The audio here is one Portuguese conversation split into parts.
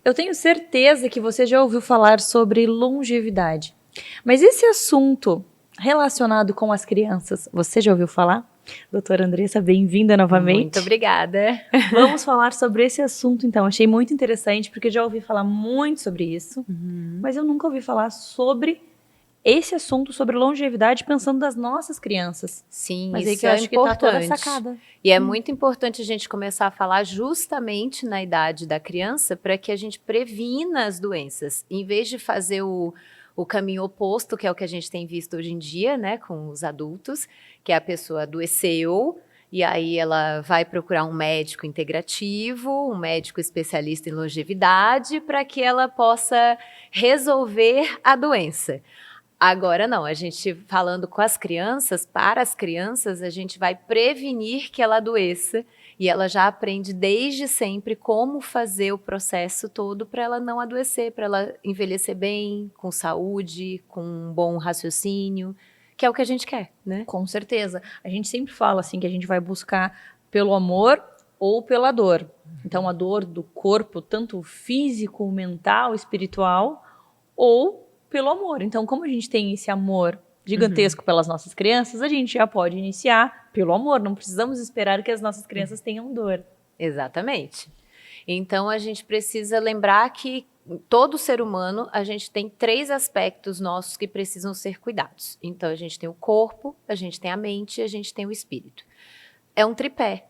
Eu tenho certeza que você já ouviu falar sobre longevidade. Mas esse assunto relacionado com as crianças, você já ouviu falar? Doutora Andressa, bem-vinda novamente. Muito obrigada. Vamos falar sobre esse assunto, então. Achei muito interessante, porque já ouvi falar muito sobre isso, mas eu nunca ouvi falar sobre esse assunto, sobre longevidade, pensando das nossas crianças. Sim, Mas aí isso que eu é acho que tá toda a importante. sacada. E é muito importante a gente começar a falar justamente na idade da criança para que a gente previna as doenças, em vez de fazer o caminho oposto, que é o que a gente tem visto hoje em dia, né, com os adultos, que a pessoa adoeceu e aí ela vai procurar um médico integrativo, um médico especialista em longevidade, para que ela possa resolver a doença. Agora não, a gente falando com as crianças, para as crianças, a gente vai prevenir que ela adoeça e ela já aprende desde sempre como fazer o processo todo para ela não adoecer, para ela envelhecer bem, com saúde, com um bom raciocínio, que é o que a gente quer, né? Com certeza. A gente sempre fala assim que a gente vai buscar pelo amor ou pela dor. Então, a dor do corpo, tanto físico, mental, espiritual, ou pelo amor. Então, como a gente tem esse amor gigantesco pelas nossas crianças, a gente já pode iniciar pelo amor. Não precisamos esperar que as nossas crianças tenham dor. Exatamente. Então, a gente precisa lembrar que todo ser humano, a gente tem 3 aspectos nossos que precisam ser cuidados. Então, a gente tem o corpo, a gente tem a mente e a gente tem o espírito. É um tripé.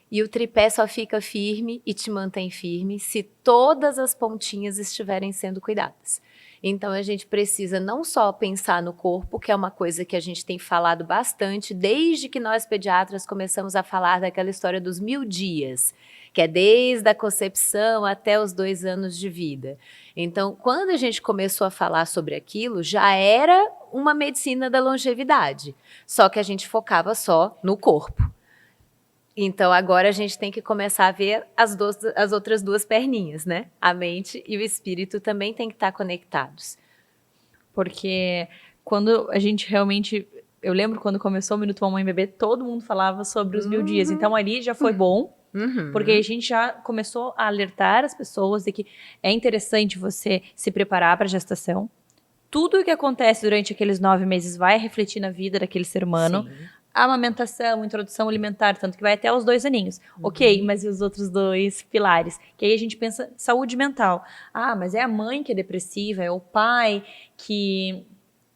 E o tripé só fica firme e te mantém firme se todas as pontinhas estiverem sendo cuidadas. Então, a gente precisa não só pensar no corpo, que é uma coisa que a gente tem falado bastante, desde que nós pediatras começamos a falar daquela história dos 1000 dias, que é desde a concepção até os 2 anos de vida. Então, quando a gente começou a falar sobre aquilo, já era uma medicina da longevidade, só que a gente focava só no corpo. Então, agora a gente tem que começar a ver as outras 2 perninhas, né? A mente e o espírito também têm que estar conectados. Porque quando a gente realmente... Eu lembro quando começou o Minuto Mamãe e Bebê, todo mundo falava sobre os 1000 dias. Então, ali já foi bom, porque a gente já começou a alertar as pessoas de que é interessante você se preparar para a gestação. Tudo o que acontece durante aqueles 9 meses vai refletir na vida daquele ser humano. Sim. A amamentação, introdução alimentar, tanto que vai até os 2 aninhos. Ok, mas e os outros 2 pilares? Que aí a gente pensa saúde mental. Ah, mas é a mãe que é depressiva, é o pai que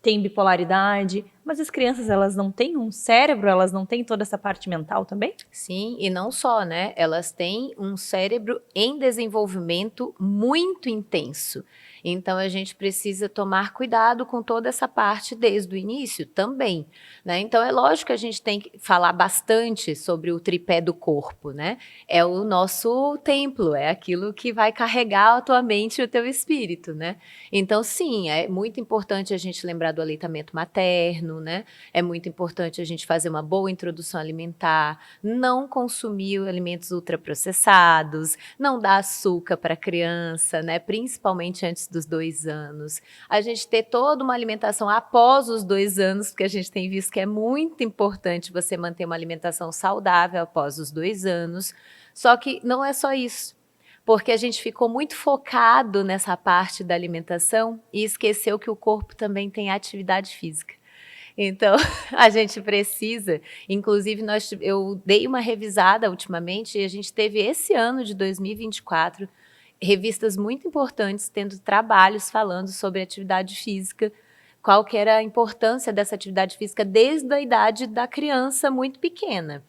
tem bipolaridade. Mas as crianças, elas não têm um cérebro, elas não têm toda essa parte mental também? Sim, e não só, né? Elas têm um cérebro em desenvolvimento muito intenso. Então, a gente precisa tomar cuidado com toda essa parte desde o início também, né? Então, é lógico que a gente tem que falar bastante sobre o tripé do corpo, né? É o nosso templo, é aquilo que vai carregar a tua mente e o teu espírito, né? Então, sim, é muito importante a gente lembrar do aleitamento materno, né? É muito importante a gente fazer uma boa introdução alimentar, não consumir alimentos ultraprocessados, não dar açúcar para a criança, né? Principalmente antes dos 2 anos. A gente ter toda uma alimentação após os 2 anos, porque a gente tem visto que é muito importante você manter uma alimentação saudável após os 2 anos. Só que não é só isso. Porque a gente ficou muito focado nessa parte da alimentação e esqueceu que o corpo também tem atividade física. Então, a gente precisa, inclusive eu dei uma revisada ultimamente e a gente teve esse ano de 2024 revistas muito importantes tendo trabalhos falando sobre atividade física, qual que era a importância dessa atividade física desde a idade da criança muito pequena.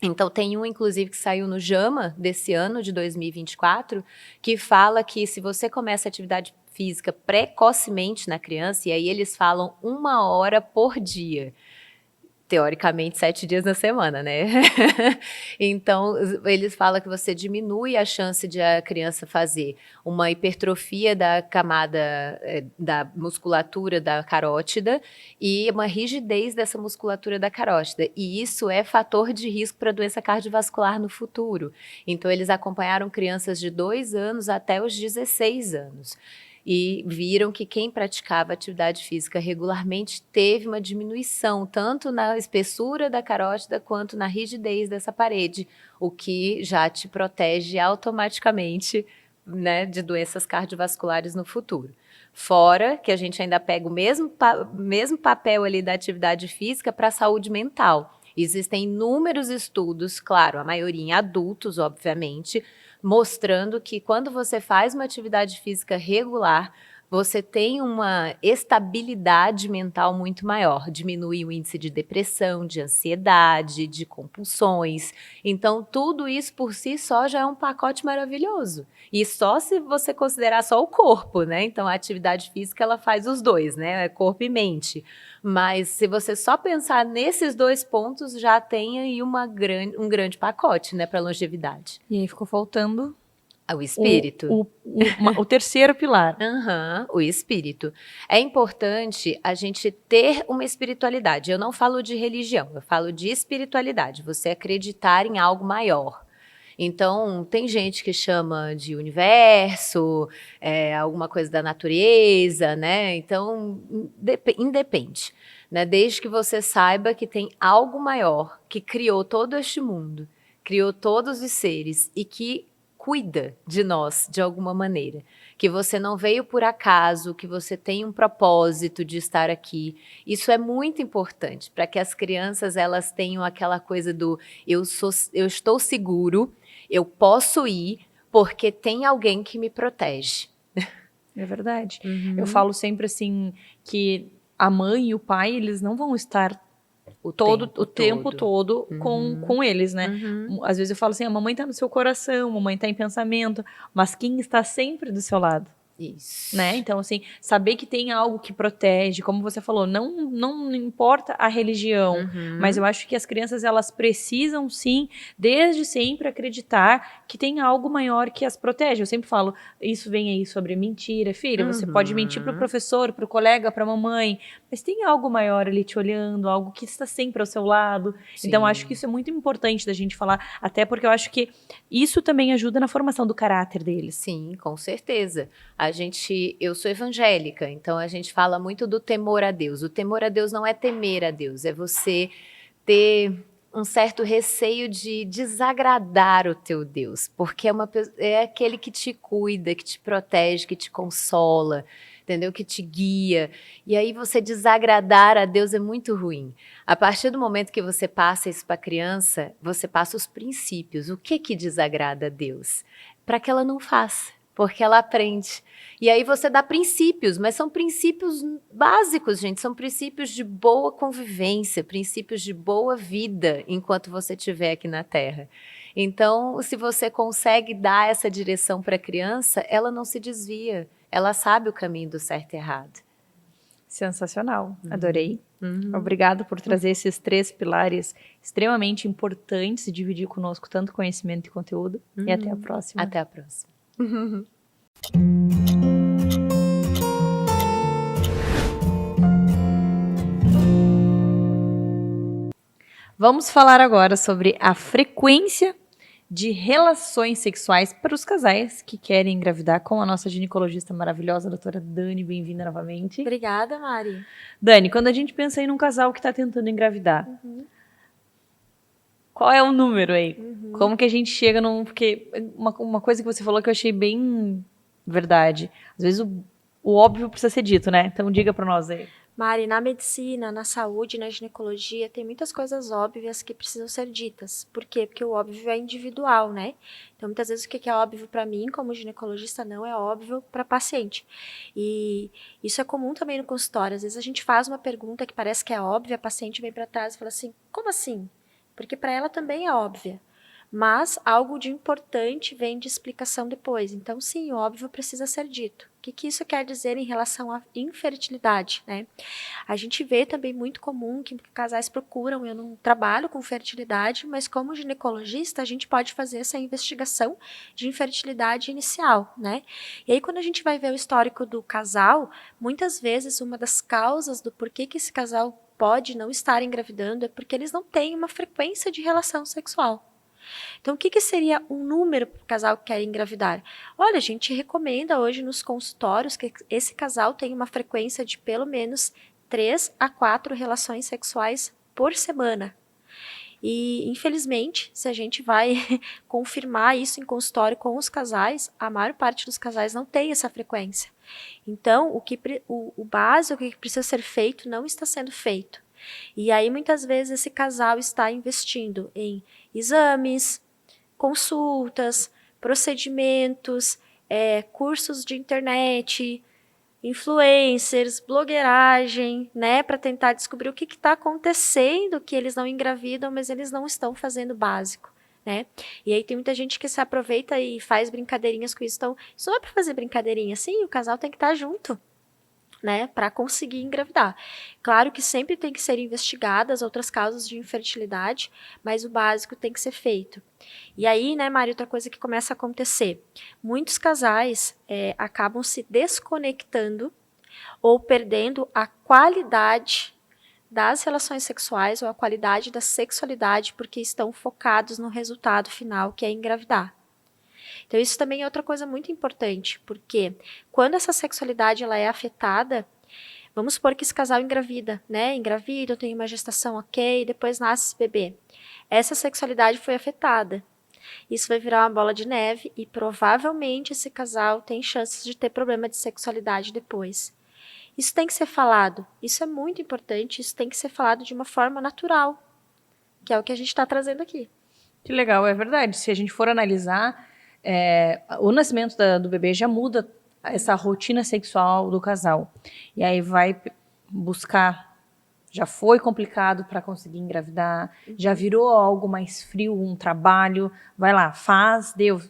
Então, tem um, inclusive, que saiu no JAMA desse ano, de 2024, que fala que se você começa a atividade física precocemente na criança, e aí eles falam 1 hora por dia, teoricamente 7 dias na semana, né? Então, eles falam que você diminui a chance de a criança fazer uma hipertrofia da camada da musculatura da carótida e uma rigidez dessa musculatura da carótida. E isso é fator de risco para doença cardiovascular no futuro. Então, eles acompanharam crianças de 2 anos até os 16 anos. E viram que quem praticava atividade física regularmente teve uma diminuição, tanto na espessura da carótida quanto na rigidez dessa parede, o que já te protege automaticamente né, de doenças cardiovasculares no futuro. Fora que a gente ainda pega o mesmo papel ali da atividade física para a saúde mental. Existem inúmeros estudos, claro, a maioria em adultos, obviamente, mostrando que quando você faz uma atividade física regular, você tem uma estabilidade mental muito maior, diminui o índice de depressão, de ansiedade, de compulsões. Então, tudo isso por si só já é um pacote maravilhoso. E só se você considerar só o corpo, né? Então, a atividade física, ela faz os dois, né? É corpo e mente. Mas se você só pensar nesses 2 pontos, já tem aí um grande pacote, né, para longevidade. E aí ficou faltando o espírito. O terceiro pilar. O espírito. É importante a gente ter uma espiritualidade. Eu não falo de religião, eu falo de espiritualidade. Você acreditar em algo maior. Então, tem gente que chama de universo, alguma coisa da natureza, né? Então, independe, né? Desde que você saiba que tem algo maior que criou todo este mundo, criou todos os seres e que cuida de nós de alguma maneira, que você não veio por acaso, que você tem um propósito de estar aqui. Isso é muito importante para que as crianças elas tenham aquela coisa do eu estou seguro, eu posso ir porque tem alguém que me protege. É verdade. Eu falo sempre assim que a mãe e o pai eles não vão estar o tempo todo com eles, né? Às vezes eu falo assim, a mamãe tá no seu coração, a mamãe tá em pensamento, mas quem está sempre do seu lado? Isso. Né? Então, assim, saber que tem algo que protege, como você falou, não importa a religião, mas eu acho que as crianças, elas precisam, sim, desde sempre acreditar que tem algo maior que as protege. Eu sempre falo, isso vem aí sobre mentira. Filha, você pode mentir pro professor, pro colega, pra mamãe, mas tem algo maior ali te olhando, algo que está sempre ao seu lado. Sim. Então, acho que isso é muito importante da gente falar, até porque eu acho que isso também ajuda na formação do caráter deles. Sim, com certeza. Eu sou evangélica, então a gente fala muito do temor a Deus. O temor a Deus não é temer a Deus, é você ter um certo receio de desagradar o teu Deus, porque é aquele que te cuida, que te protege, que te consola, entendeu? Que te guia. E aí você desagradar a Deus é muito ruim. A partir do momento que você passa isso para a criança, você passa os princípios. O que desagrada a Deus? Para que ela não faça. Porque ela aprende. E aí você dá princípios, mas são princípios básicos, gente. São princípios de boa convivência, princípios de boa vida enquanto você estiver aqui na Terra. Então, se você consegue dar essa direção para a criança, ela não se desvia. Ela sabe o caminho do certo e errado. Sensacional. Adorei. Obrigada por trazer esses 3 pilares extremamente importantes e dividir conosco tanto conhecimento e conteúdo. E até a próxima. Até a próxima. Vamos falar agora sobre a frequência de relações sexuais para os casais que querem engravidar com a nossa ginecologista maravilhosa, a doutora Dani. Bem-vinda novamente. Obrigada, Mari. Dani, quando a gente pensa em um casal que está tentando engravidar, qual é o número aí? Como que a gente chega num... Porque uma coisa que você falou que eu achei bem verdade. Às vezes o óbvio precisa ser dito, né? Então diga para nós aí. Mari, na medicina, na saúde, na ginecologia, tem muitas coisas óbvias que precisam ser ditas. Por quê? Porque o óbvio é individual, né? Então, muitas vezes o que é óbvio para mim, como ginecologista, não é óbvio para paciente. E isso é comum também no consultório. Às vezes a gente faz uma pergunta que parece que é óbvia, a paciente vem para trás e fala assim, como assim? Porque para ela também é óbvia. Mas algo de importante vem de explicação depois. Então, sim, o óbvio precisa ser dito. O que isso quer dizer em relação à infertilidade, né? A gente vê também muito comum que casais procuram, eu não trabalho com fertilidade, mas como ginecologista, a gente pode fazer essa investigação de infertilidade inicial, né? E aí, quando a gente vai ver o histórico do casal, muitas vezes uma das causas do porquê que esse casal pode não estar engravidando é porque eles não têm uma frequência de relação sexual. Então, o que seria um número para o casal que quer engravidar? Olha, a gente recomenda hoje nos consultórios que esse casal tenha uma frequência de pelo menos 3 a 4 relações sexuais por semana. E, infelizmente, se a gente vai confirmar isso em consultório com os casais, a maior parte dos casais não tem essa frequência. Então, o básico que precisa ser feito não está sendo feito. E aí, muitas vezes, esse casal está investindo em exames, consultas, procedimentos, cursos de internet, influencers, blogueiragem, né, para tentar descobrir o que está acontecendo, que eles não engravidam, mas eles não estão fazendo o básico, né? E aí tem muita gente que se aproveita e faz brincadeirinhas com isso. Então, isso não é para fazer brincadeirinha, sim, o casal tem que estar junto, né, para conseguir engravidar. Claro que sempre tem que ser investigadas outras causas de infertilidade, mas o básico tem que ser feito. E aí, né, Mari, outra coisa que começa a acontecer. Muitos casais acabam se desconectando ou perdendo a qualidade das relações sexuais ou a qualidade da sexualidade porque estão focados no resultado final, que é engravidar. Então, isso também é outra coisa muito importante, porque quando essa sexualidade ela é afetada, vamos supor que esse casal engravida, né? Engravida, tem uma gestação ok, depois nasce esse bebê. Essa sexualidade foi afetada. Isso vai virar uma bola de neve e provavelmente esse casal tem chances de ter problema de sexualidade depois. Isso tem que ser falado, isso é muito importante, isso tem que ser falado de uma forma natural, que é o que a gente está trazendo aqui. Que legal, é verdade. Se a gente for analisar, o nascimento do bebê já muda essa rotina sexual do casal. E aí vai buscar. Já foi complicado para conseguir engravidar, já virou algo mais frio, um trabalho. Vai lá, faz, deu.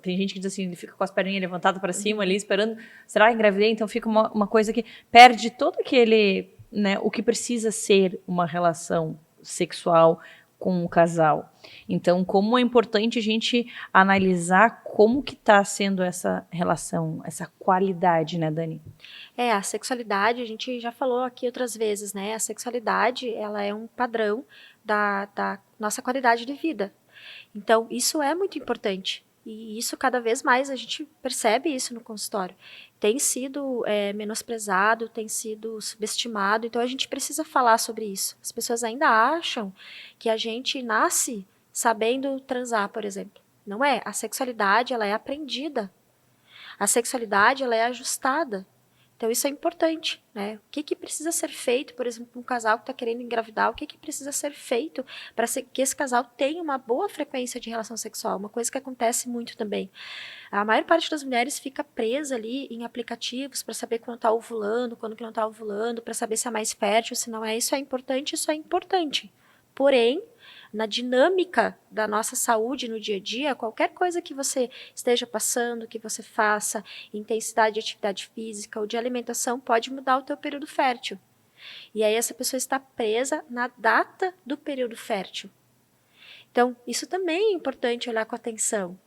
Tem gente que diz assim, ele fica com as perninhas levantadas para cima ali, esperando. Será que engravidei? Então fica uma coisa que perde todo aquele, né, o que precisa ser uma relação sexual com o casal. Então, como é importante a gente analisar como que está sendo essa relação, essa qualidade, né, Dani? A sexualidade, a gente já falou aqui outras vezes, né? A sexualidade, ela é um padrão da nossa qualidade de vida. Então, isso é muito importante. E isso, cada vez mais, a gente percebe isso no consultório. Tem sido menosprezado, tem sido subestimado, então a gente precisa falar sobre isso. As pessoas ainda acham que a gente nasce sabendo transar, por exemplo. Não é. A sexualidade, ela é aprendida. A sexualidade, ela é ajustada. Então, isso é importante, né? O que precisa ser feito, por exemplo, um casal que está querendo engravidar, o que precisa ser feito para que esse casal tenha uma boa frequência de relação sexual? Uma coisa que acontece muito também. A maior parte das mulheres fica presa ali em aplicativos para saber quando está ovulando, quando que não está ovulando, para saber se é mais fértil, se não é. Isso é importante, isso é importante. Porém, na dinâmica da nossa saúde no dia a dia, qualquer coisa que você esteja passando, que você faça, intensidade de atividade física ou de alimentação, pode mudar o teu período fértil. E aí essa pessoa está presa na data do período fértil. Então, isso também é importante olhar com atenção.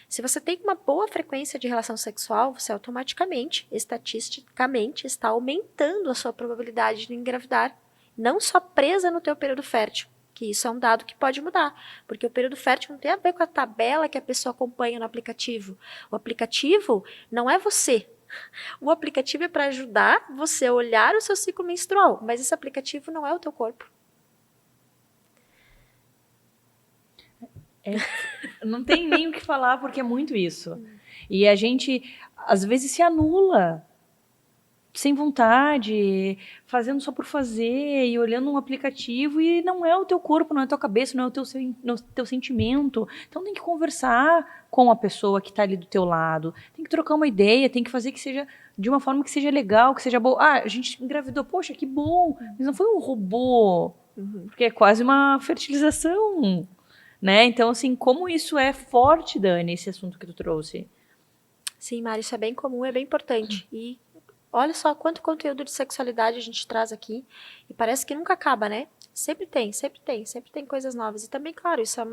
Se você tem uma boa frequência de relação sexual, você automaticamente, estatisticamente, está aumentando a sua probabilidade de engravidar, não só presa no teu período fértil. Que isso é um dado que pode mudar, porque o período fértil não tem a ver com a tabela que a pessoa acompanha no aplicativo. O aplicativo não é você. O aplicativo é para ajudar você a olhar o seu ciclo menstrual, mas esse aplicativo não é o teu corpo. Não tem nem o que falar, porque é muito isso. E a gente, às vezes, se anula sem vontade, fazendo só por fazer e olhando um aplicativo e não é o teu corpo, não é a tua cabeça, não é o teu sentimento. Então tem que conversar com a pessoa que está ali do teu lado, tem que trocar uma ideia, tem que fazer que seja de uma forma que seja legal, que seja boa. Ah, a gente engravidou, poxa, que bom, mas não foi um robô, porque é quase uma fertilização, né? Então, assim, como isso é forte, Dani, esse assunto que tu trouxe. Sim, Mari, isso é bem comum, é bem importante. E olha só quanto conteúdo de sexualidade a gente traz aqui. E parece que nunca acaba, né? Sempre tem coisas novas. E também, claro, isso é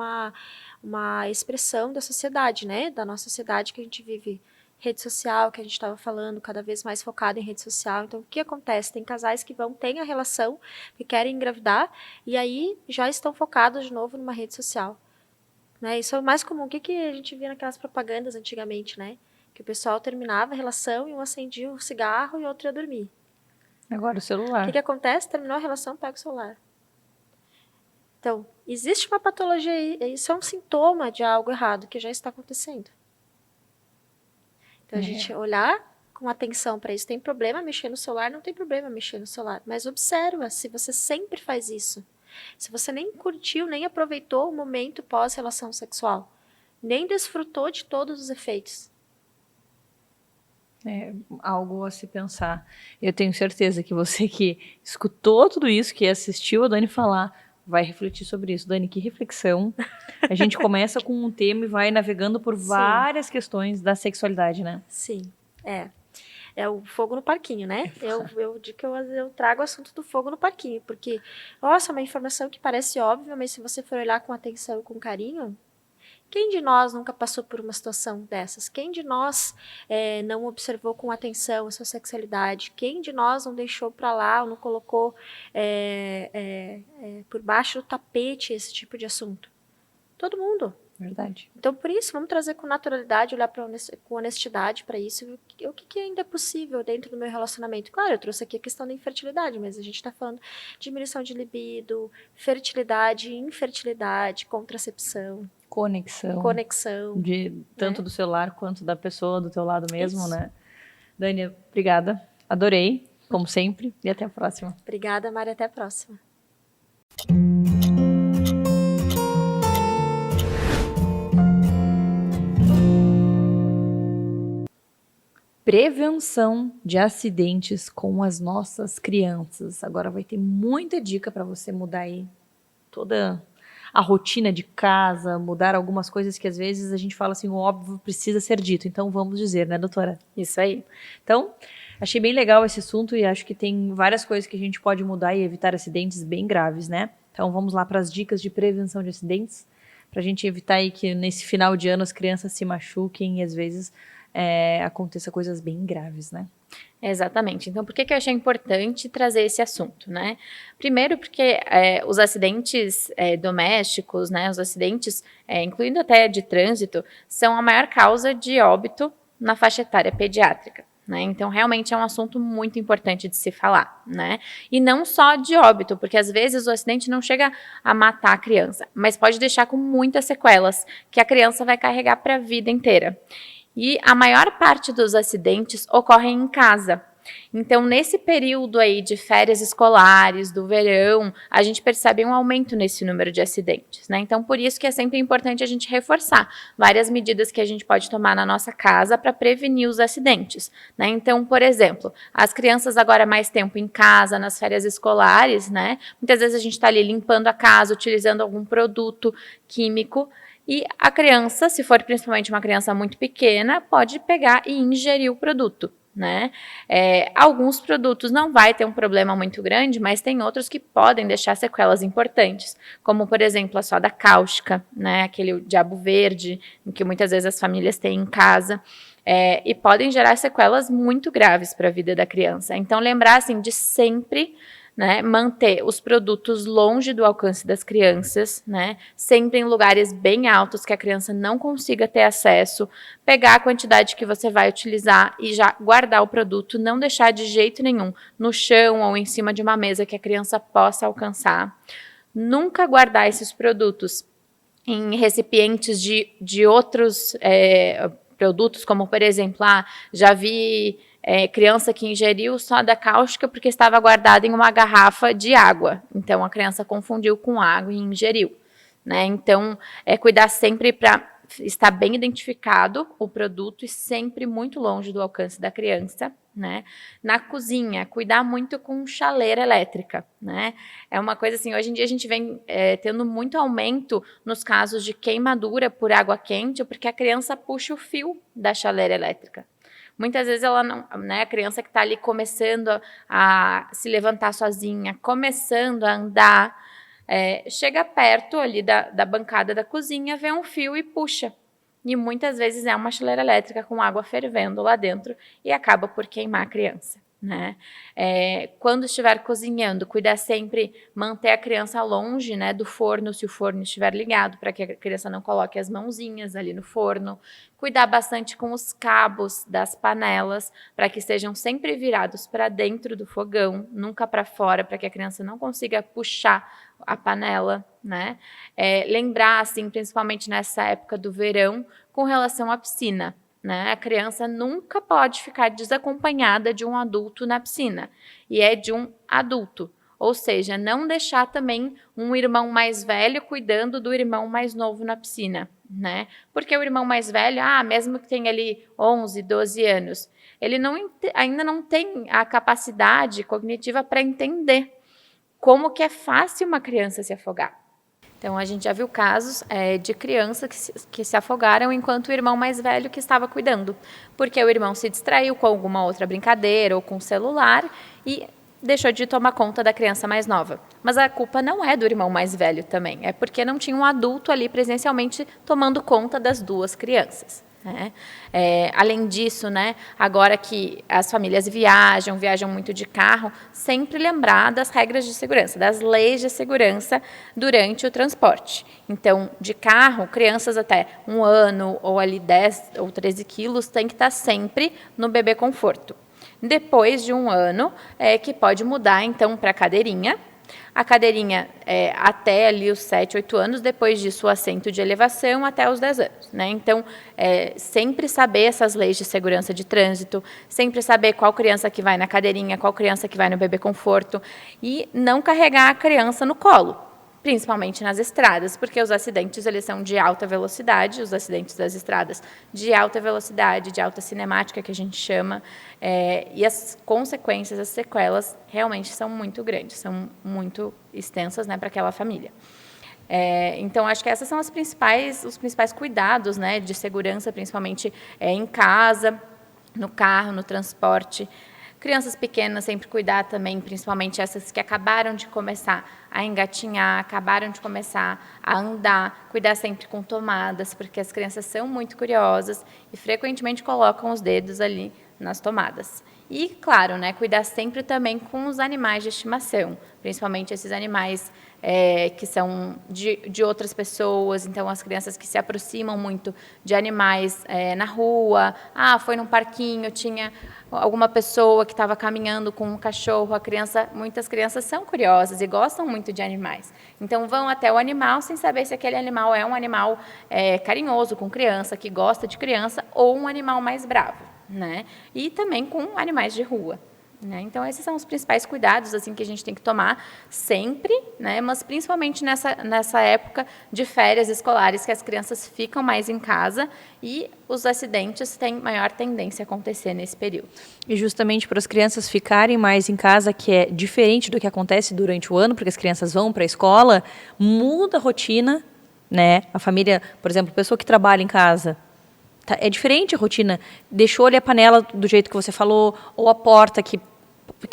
uma expressão da sociedade, né? Da nossa sociedade que a gente vive. Rede social, que a gente estava falando, cada vez mais focado em rede social. Então, o que acontece? Tem casais que têm a relação, que querem engravidar, e aí já estão focados de novo numa rede social. Né? Isso é o mais comum. O que a gente via naquelas propagandas antigamente, né? Que o pessoal terminava a relação e um acendia o cigarro e o outro ia dormir. Agora o celular. O que acontece? Terminou a relação, pega o celular. Então, existe uma patologia aí, isso é um sintoma de algo errado que já está acontecendo. Então, a gente olhar com atenção para isso. Tem problema mexer no celular? Não tem problema mexer no celular. Mas observa se você sempre faz isso. Se você nem curtiu, nem aproveitou o momento pós-relação sexual. Nem desfrutou de todos os efeitos. É algo a se pensar. Eu tenho certeza que você que escutou tudo isso, que assistiu a Dani falar, vai refletir sobre isso. Dani, que reflexão. A gente começa com um tema e vai navegando por várias questões da sexualidade, né? Sim, é o fogo no parquinho, né? Eu digo que eu trago o assunto do fogo no parquinho, porque, nossa, é uma informação que parece óbvia, mas se você for olhar com atenção e com carinho, quem de nós nunca passou por uma situação dessas? Quem de nós não observou com atenção a sua sexualidade? Quem de nós não deixou para lá ou não colocou por baixo do tapete esse tipo de assunto? Todo mundo. Verdade. Então, por isso, vamos trazer com naturalidade, olhar com honestidade para isso. O que ainda é possível dentro do meu relacionamento? Claro, eu trouxe aqui a questão da infertilidade, mas a gente está falando de diminuição de libido, fertilidade, infertilidade, contracepção. Conexão. De tanto do celular quanto da pessoa do teu lado mesmo, né? Dani, obrigada. Adorei, como sempre. E até a próxima. Obrigada, Mari. Até a próxima. Prevenção de acidentes com as nossas crianças. Agora vai ter muita dica para você mudar aí toda a rotina de casa, mudar algumas coisas que às vezes a gente fala assim, o óbvio precisa ser dito. Então vamos dizer, né, doutora? Isso aí. Então, achei bem legal esse assunto e acho que tem várias coisas que a gente pode mudar e evitar acidentes bem graves, né? Então vamos lá para as dicas de prevenção de acidentes, para a gente evitar aí que nesse final de ano as crianças se machuquem e às vezes aconteça coisas bem graves, né? Exatamente. Então, por que eu achei importante trazer esse assunto, né? Primeiro, porque os acidentes domésticos, né, os acidentes, incluindo até de trânsito, são a maior causa de óbito na faixa etária pediátrica. Né? Então, realmente é um assunto muito importante de se falar, né? E não só de óbito, porque às vezes o acidente não chega a matar a criança, mas pode deixar com muitas sequelas que a criança vai carregar para a vida inteira. E a maior parte dos acidentes ocorrem em casa. Então, nesse período aí de férias escolares, do verão, a gente percebe um aumento nesse número de acidentes, né? Então, por isso que é sempre importante a gente reforçar várias medidas que a gente pode tomar na nossa casa para prevenir os acidentes, né? Então, por exemplo, as crianças agora mais tempo em casa, nas férias escolares, né? Muitas vezes a gente está ali limpando a casa, utilizando algum produto químico, e a criança, se for principalmente uma criança muito pequena, pode pegar e ingerir o produto, né? Alguns produtos não vai ter um problema muito grande, mas tem outros que podem deixar sequelas importantes, como, por exemplo, a soda cáustica, né? Aquele diabo verde, que muitas vezes as famílias têm em casa, e podem gerar sequelas muito graves para a vida da criança. Então, lembrar, assim, de sempre... né, manter os produtos longe do alcance das crianças, né, sempre em lugares bem altos que a criança não consiga ter acesso, pegar a quantidade que você vai utilizar e já guardar o produto, não deixar de jeito nenhum no chão ou em cima de uma mesa que a criança possa alcançar. Nunca guardar esses produtos em recipientes de outros produtos, como por exemplo, já vi... criança que ingeriu soda cáustica porque estava guardada em uma garrafa de água. Então, a criança confundiu com água e ingeriu, né? Então, cuidar sempre para estar bem identificado o produto e sempre muito longe do alcance da criança, né? Na cozinha, cuidar muito com chaleira elétrica, né? É uma coisa assim, hoje em dia a gente vem tendo muito aumento nos casos de queimadura por água quente, porque a criança puxa o fio da chaleira elétrica. Muitas vezes ela não, né, a criança que está ali começando a se levantar sozinha, começando a andar, chega perto ali da bancada da cozinha, vê um fio e puxa. E muitas vezes é uma chaleira elétrica com água fervendo lá dentro e acaba por queimar a criança. Né? Quando estiver cozinhando, cuidar sempre, manter a criança longe, né, do forno, se o forno estiver ligado, para que a criança não coloque as mãozinhas ali no forno. Cuidar bastante com os cabos das panelas, para que estejam sempre virados para dentro do fogão, nunca para fora, para que a criança não consiga puxar a panela. né? Lembrar, assim, principalmente nessa época do verão, com relação à piscina, né? A criança nunca pode ficar desacompanhada de um adulto na piscina, e é de um adulto. Ou seja, não deixar também um irmão mais velho cuidando do irmão mais novo na piscina, né? Porque o irmão mais velho, mesmo que tenha ali 11, 12 anos, ele ainda não tem a capacidade cognitiva para entender como que é fácil uma criança se afogar. Então, a gente já viu casos de crianças que se afogaram enquanto o irmão mais velho que estava cuidando, porque o irmão se distraiu com alguma outra brincadeira ou com o celular e deixou de tomar conta da criança mais nova. Mas a culpa não é do irmão mais velho também, é porque não tinha um adulto ali presencialmente tomando conta das duas crianças. Né? Além disso, né, agora que as famílias viajam muito de carro, sempre lembrar das regras de segurança, das leis de segurança durante o transporte. Então, de carro, crianças até 1 ano ou ali 10 ou 13 quilos têm que estar sempre no bebê conforto. Depois de 1 ano, que pode mudar, então, para a cadeirinha. A cadeirinha até ali os 7, 8 anos, depois disso o assento de elevação até os 10 anos. Né? Então, sempre saber essas leis de segurança de trânsito, sempre saber qual criança que vai na cadeirinha, qual criança que vai no bebê conforto, e não carregar a criança no colo. Principalmente nas estradas, porque os acidentes eles são de alta velocidade, os acidentes das estradas de alta velocidade, de alta cinemática, que a gente chama, e as consequências, as sequelas, realmente são muito grandes, são muito extensas, né, para aquela família. Então, acho que esses são os principais cuidados, né, de segurança, principalmente em casa, no carro, no transporte. Crianças pequenas, sempre cuidar também, principalmente essas que acabaram de começar a engatinhar, acabaram de começar a andar, cuidar sempre com tomadas, porque as crianças são muito curiosas e frequentemente colocam os dedos ali nas tomadas. E, claro, né, cuidar sempre também com os animais de estimação, principalmente esses animais que são de outras pessoas, então as crianças que se aproximam muito de animais na rua, foi num parquinho, tinha alguma pessoa que estava caminhando com um cachorro, muitas crianças são curiosas e gostam muito de animais, então vão até o animal sem saber se aquele animal é um animal carinhoso com criança, que gosta de criança, ou um animal mais bravo, né? E também com animais de rua. Né? Então, esses são os principais cuidados assim, que a gente tem que tomar sempre, né? Mas principalmente nessa época de férias escolares, que as crianças ficam mais em casa e os acidentes têm maior tendência a acontecer nesse período. E justamente para as crianças ficarem mais em casa, que é diferente do que acontece durante o ano, porque as crianças vão para a escola, muda a rotina, né? A família, por exemplo, a pessoa que trabalha em casa, é diferente a rotina. Deixou ali a panela do jeito que você falou, ou a porta que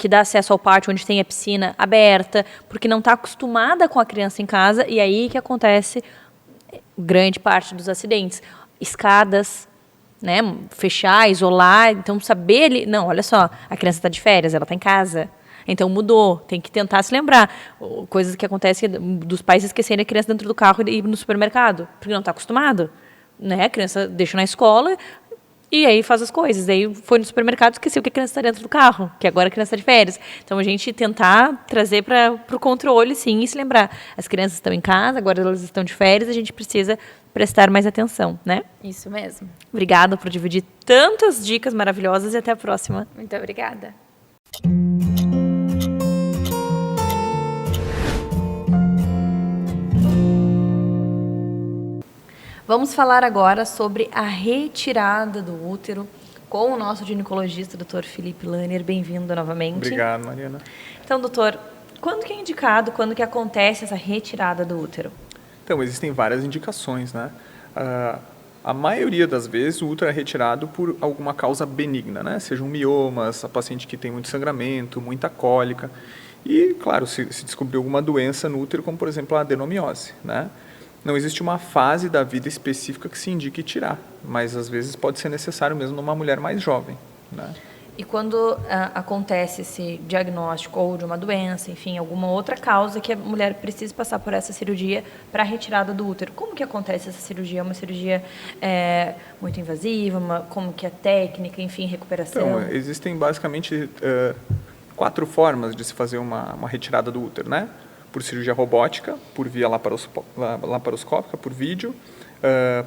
dá acesso ao pátio onde tem a piscina aberta, porque não está acostumada com a criança em casa, e aí que acontece grande parte dos acidentes. Escadas, né? Fechar, isolar, então saber ali, não, olha só, a criança está de férias, ela está em casa. Então mudou, tem que tentar se lembrar. Coisas que acontecem dos pais esquecerem a criança dentro do carro e ir no supermercado, porque não está acostumado. Né? A criança deixa na escola e aí faz as coisas. Aí foi no supermercado e esqueceu que a criança está dentro do carro, que agora a criança está de férias. Então, a gente tentar trazer para o controle, sim, e se lembrar. As crianças estão em casa, agora elas estão de férias, a gente precisa prestar mais atenção, né? Isso mesmo. Obrigada por dividir tantas dicas maravilhosas e até a próxima. Muito obrigada. Vamos falar agora sobre a retirada do útero com o nosso ginecologista, Dr. Felipe Lanner. Bem-vindo novamente. Obrigado, Mariana. Então, doutor, quando que é indicado, quando que acontece essa retirada do útero? Então, existem várias indicações, né? A maioria das vezes o útero é retirado por alguma causa benigna, né? Sejam miomas, a paciente que tem muito sangramento, muita cólica. E, claro, se descobrir alguma doença no útero, como por exemplo a adenomiose, né? Não existe uma fase da vida específica que se indique tirar, mas às vezes pode ser necessário mesmo numa mulher mais jovem, né? E quando acontece esse diagnóstico ou de uma doença, enfim, alguma outra causa que a mulher precisa passar por essa cirurgia para a retirada do útero, como que acontece essa cirurgia? É uma cirurgia muito invasiva? Como que é a técnica, enfim, recuperação? Então, existem basicamente 4 formas de se fazer uma retirada do útero, né? por cirurgia robótica, por via laparoscópica, por vídeo,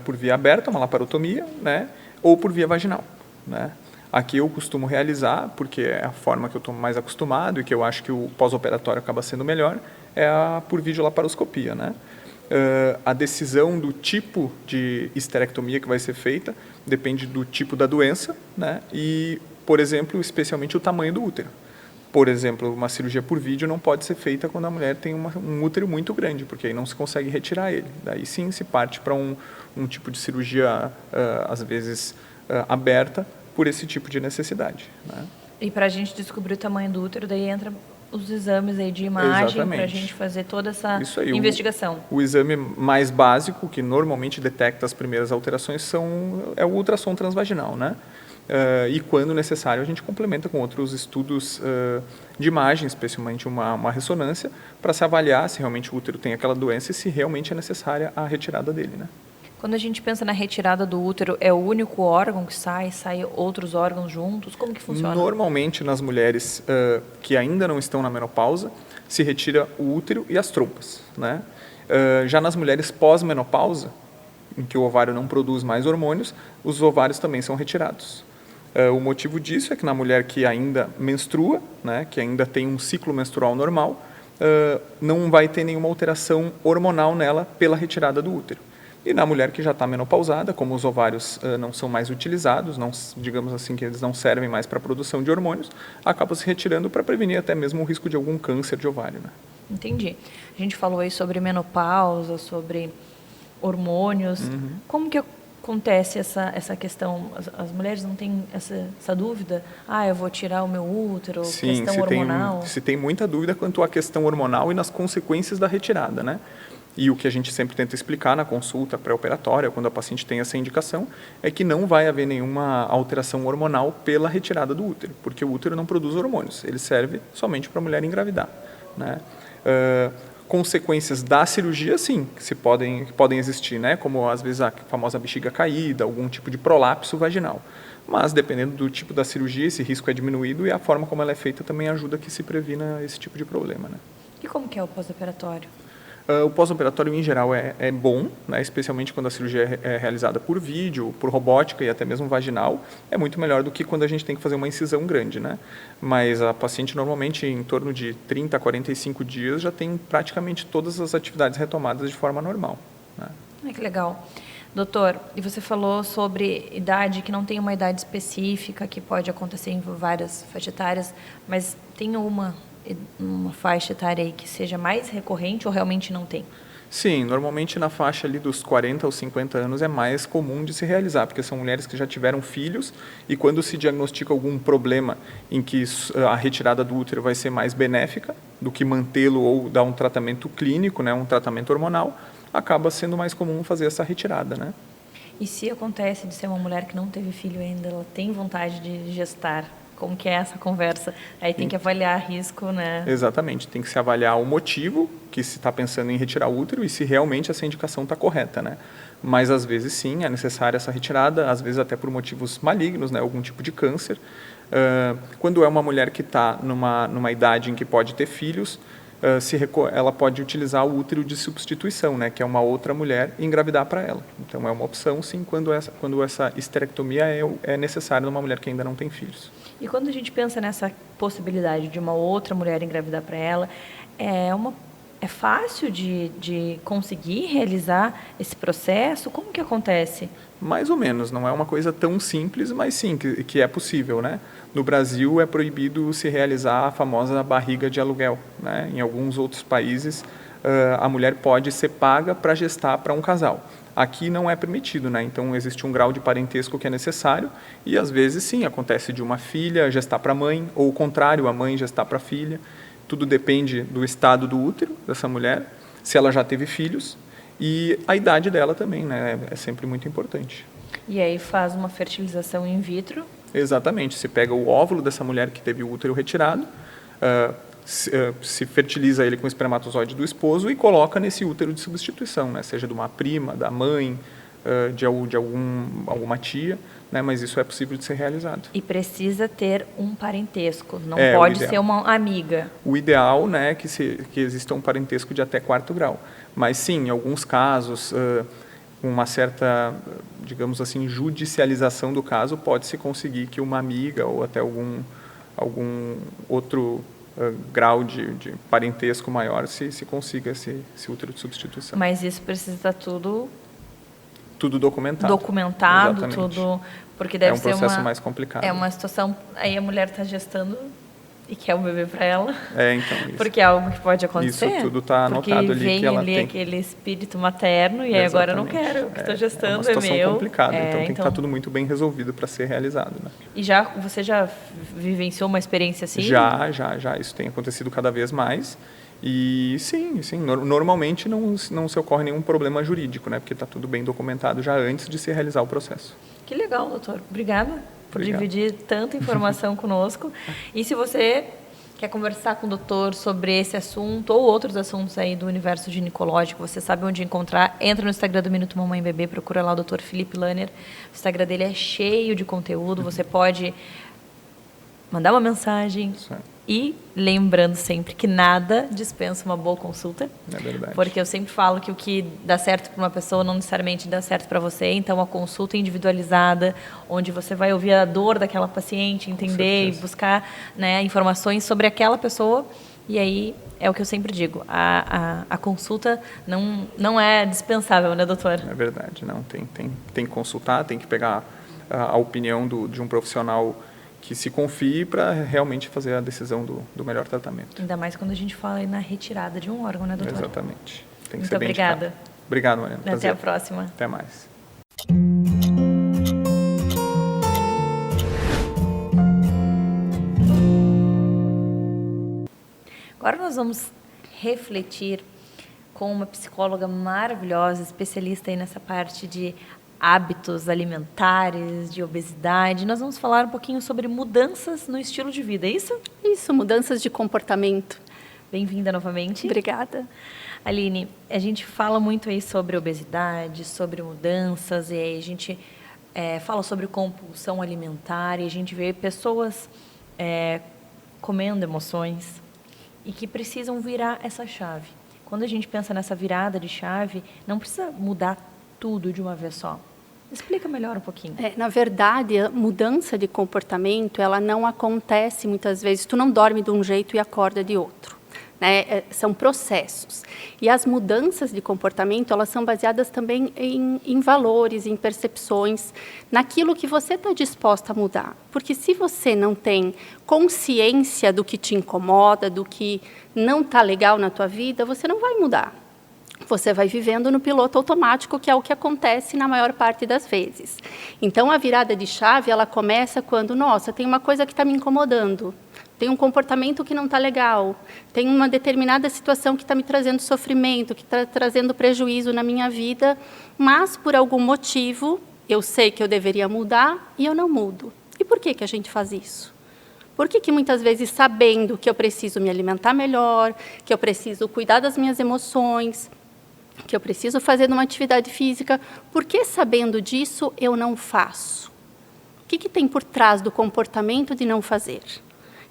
por via aberta, uma laparotomia, né? Ou por via vaginal, né? Aqui eu costumo realizar, porque é a forma que eu estou mais acostumado e que eu acho que o pós-operatório acaba sendo melhor, é a por videolaparoscopia, né? A decisão do tipo de esterectomia que vai ser feita depende do tipo da doença, né? E, por exemplo, especialmente o tamanho do útero. Por exemplo, uma cirurgia por vídeo não pode ser feita quando a mulher tem um útero muito grande, porque aí não se consegue retirar ele. Daí sim se parte para um tipo de cirurgia, às vezes, aberta, por esse tipo de necessidade, né? E para a gente descobrir o tamanho do útero, daí entra os exames aí de imagem para a gente fazer toda essa investigação. O exame mais básico, que normalmente detecta as primeiras alterações, é o ultrassom transvaginal, né? E quando necessário a gente complementa com outros estudos de imagem, especialmente uma ressonância, para se avaliar se realmente o útero tem aquela doença e se realmente é necessária a retirada dele, né? Quando a gente pensa na retirada do útero, é o único órgão que sai outros órgãos juntos? Como que funciona? Normalmente, nas mulheres que ainda não estão na menopausa, se retira o útero e as trompas, né? Já nas mulheres pós-menopausa, em que o ovário não produz mais hormônios, os ovários também são retirados. O motivo disso é que na mulher que ainda menstrua, né, que ainda tem um ciclo menstrual normal, não vai ter nenhuma alteração hormonal nela pela retirada do útero. E na mulher que já está menopausada, como os ovários não são mais utilizados, digamos assim que eles não servem mais para a produção de hormônios, acaba se retirando para prevenir até mesmo o risco de algum câncer de ovário, né? Entendi. A gente falou aí sobre menopausa, sobre hormônios. Uhum. Como que acontece essa questão? As mulheres não têm essa dúvida? Eu vou tirar o meu útero, Sim, questão hormonal? Se tem muita dúvida quanto à questão hormonal e nas consequências da retirada, né? E o que a gente sempre tenta explicar na consulta pré-operatória, quando a paciente tem essa indicação, é que não vai haver nenhuma alteração hormonal pela retirada do útero, porque o útero não produz hormônios, ele serve somente para a mulher engravidar, né? Consequências da cirurgia, sim, que podem existir, né? Como às vezes a famosa bexiga caída, algum tipo de prolapso vaginal. Mas, dependendo do tipo da cirurgia, esse risco é diminuído e a forma como ela é feita também ajuda que se previna esse tipo de problema, né? E como que é o pós-operatório? O pós-operatório, em geral, é bom, né? Especialmente quando a cirurgia é realizada por vídeo, por robótica e até mesmo vaginal. É muito melhor do que quando a gente tem que fazer uma incisão grande, né? Mas a paciente, normalmente, em torno de 30 a 45 dias, já tem praticamente todas as atividades retomadas de forma normal, né? Que legal. Doutor, e você falou sobre idade, que não tem uma idade específica, que pode acontecer em várias faixas etárias, mas tem uma faixa etária aí que seja mais recorrente ou realmente não tem? Sim, normalmente na faixa ali dos 40 aos 50 anos é mais comum de se realizar, porque são mulheres que já tiveram filhos e quando se diagnostica algum problema em que a retirada do útero vai ser mais benéfica do que mantê-lo ou dar um tratamento clínico, né, um tratamento hormonal, acaba sendo mais comum fazer essa retirada, né? E se acontece de ser uma mulher que não teve filho ainda, ela tem vontade de gestar? Como que é essa conversa? Aí tem que avaliar risco, né? Exatamente, tem que se avaliar o motivo que se está pensando em retirar o útero e se realmente essa indicação está correta, né? Mas às vezes sim, é necessária essa retirada, às vezes até por motivos malignos, né? Algum tipo de câncer. Quando é uma mulher que está numa idade em que pode ter filhos, ela pode utilizar o útero de substituição, né? Que é uma outra mulher e engravidar para ela. Então é uma opção, sim, quando essa esterectomia é necessária numa mulher que ainda não tem filhos. E quando a gente pensa nessa possibilidade de uma outra mulher engravidar para ela, é fácil de conseguir realizar esse processo? Como que acontece? Mais ou menos, não é uma coisa tão simples, mas sim, que é possível, né? No Brasil é proibido se realizar a famosa barriga de aluguel, né? Em alguns outros países, a mulher pode ser paga para gestar para um casal. Aqui não é permitido, né? Então existe um grau de parentesco que é necessário e às vezes sim, acontece de uma filha gestar para a mãe ou o contrário, a mãe gestar para a filha. Tudo depende do estado do útero dessa mulher, se ela já teve filhos e a idade dela também, né? É sempre muito importante. E aí faz uma fertilização in vitro? Exatamente, se pega o óvulo dessa mulher que teve o útero retirado, se fertiliza ele com o espermatozoide do esposo e coloca nesse útero de substituição, né? Seja de uma prima, da mãe, de alguma tia, né? Mas isso é possível de ser realizado. E precisa ter um parentesco, não É, pode ser uma amiga. O ideal, né, é que exista um parentesco de até 4º grau. Mas sim, em alguns casos, uma certa, digamos assim, judicialização do caso, pode-se conseguir que uma amiga ou até algum outro grau de parentesco maior se consiga esse útero de substituição. Mas isso precisa estar tudo documentado. Documentado, Exatamente. tudo, porque deve ser um processo mais complicado. É uma situação, aí a mulher está gestando e quer um bebê para ela. Então, isso. Porque é algo que pode acontecer. Isso tudo está anotado ali vem que ela ali tem. aquele espírito materno e aí agora eu não quero, o que estou gestando é uma situação meu. complicada, então tem que estar tudo muito bem resolvido para ser realizado, né? E você já vivenciou uma experiência assim? Já, isso tem acontecido cada vez mais. E sim, normalmente não se ocorre nenhum problema jurídico, né? Porque está tudo bem documentado já antes de se realizar o processo. Que legal, doutor. Obrigada por Obrigado. dividir tanta informação conosco. E se você quer conversar com o doutor sobre esse assunto ou outros assuntos aí do universo ginecológico, você sabe onde encontrar, entra no Instagram do Minuto Mamãe Bebê, procura lá o Dr. Felipe Lanner. O Instagram dele é cheio de conteúdo, você pode mandar uma mensagem. Isso é. E lembrando sempre que nada dispensa uma boa consulta. É verdade. Porque eu sempre falo que o que dá certo para uma pessoa não necessariamente dá certo para você. Então, a consulta individualizada, onde você vai ouvir a dor daquela paciente, entender e buscar, né, informações sobre aquela pessoa. E aí, é o que eu sempre digo, a consulta não é dispensável, né, doutor? É verdade, não. Tem que consultar, tem que pegar a opinião de um profissional que se confie para realmente fazer a decisão do melhor tratamento. Ainda mais quando a gente fala aí na retirada de um órgão, né, doutor? Exatamente. Tem que Muito ser bem obrigada. indicado. Obrigado, Mariana. Até Prazer. a próxima. Até mais. Agora nós vamos refletir com uma psicóloga maravilhosa, especialista aí nessa parte de hábitos alimentares, de obesidade. Nós vamos falar um pouquinho sobre mudanças no estilo de vida, é isso? Isso, mudanças de comportamento. Bem-vinda novamente. Obrigada. Aline, a gente fala muito aí sobre obesidade, sobre mudanças, e aí a gente fala sobre compulsão alimentar, e a gente vê pessoas comendo emoções e que precisam virar essa chave. Quando a gente pensa nessa virada de chave, não precisa mudar tudo de uma vez só. Explica melhor um pouquinho. Na verdade, a mudança de comportamento, ela não acontece muitas vezes. Tu não dorme de um jeito e acorda de outro, né? São processos. E as mudanças de comportamento, elas são baseadas também em valores, em percepções, naquilo que você está disposta a mudar. Porque se você não tem consciência do que te incomoda, do que não está legal na tua vida, você não vai mudar. Você vai vivendo no piloto automático, que é o que acontece na maior parte das vezes. Então, a virada de chave, ela começa quando, nossa, tem uma coisa que está me incomodando, tem um comportamento que não está legal, tem uma determinada situação que está me trazendo sofrimento, que está trazendo prejuízo na minha vida, mas, por algum motivo, eu sei que eu deveria mudar e eu não mudo. E por que a gente faz isso? Por que muitas vezes, sabendo que eu preciso me alimentar melhor, que eu preciso cuidar das minhas emoções, que eu preciso fazer uma atividade física, por que, sabendo disso, eu não faço? O que tem por trás do comportamento de não fazer?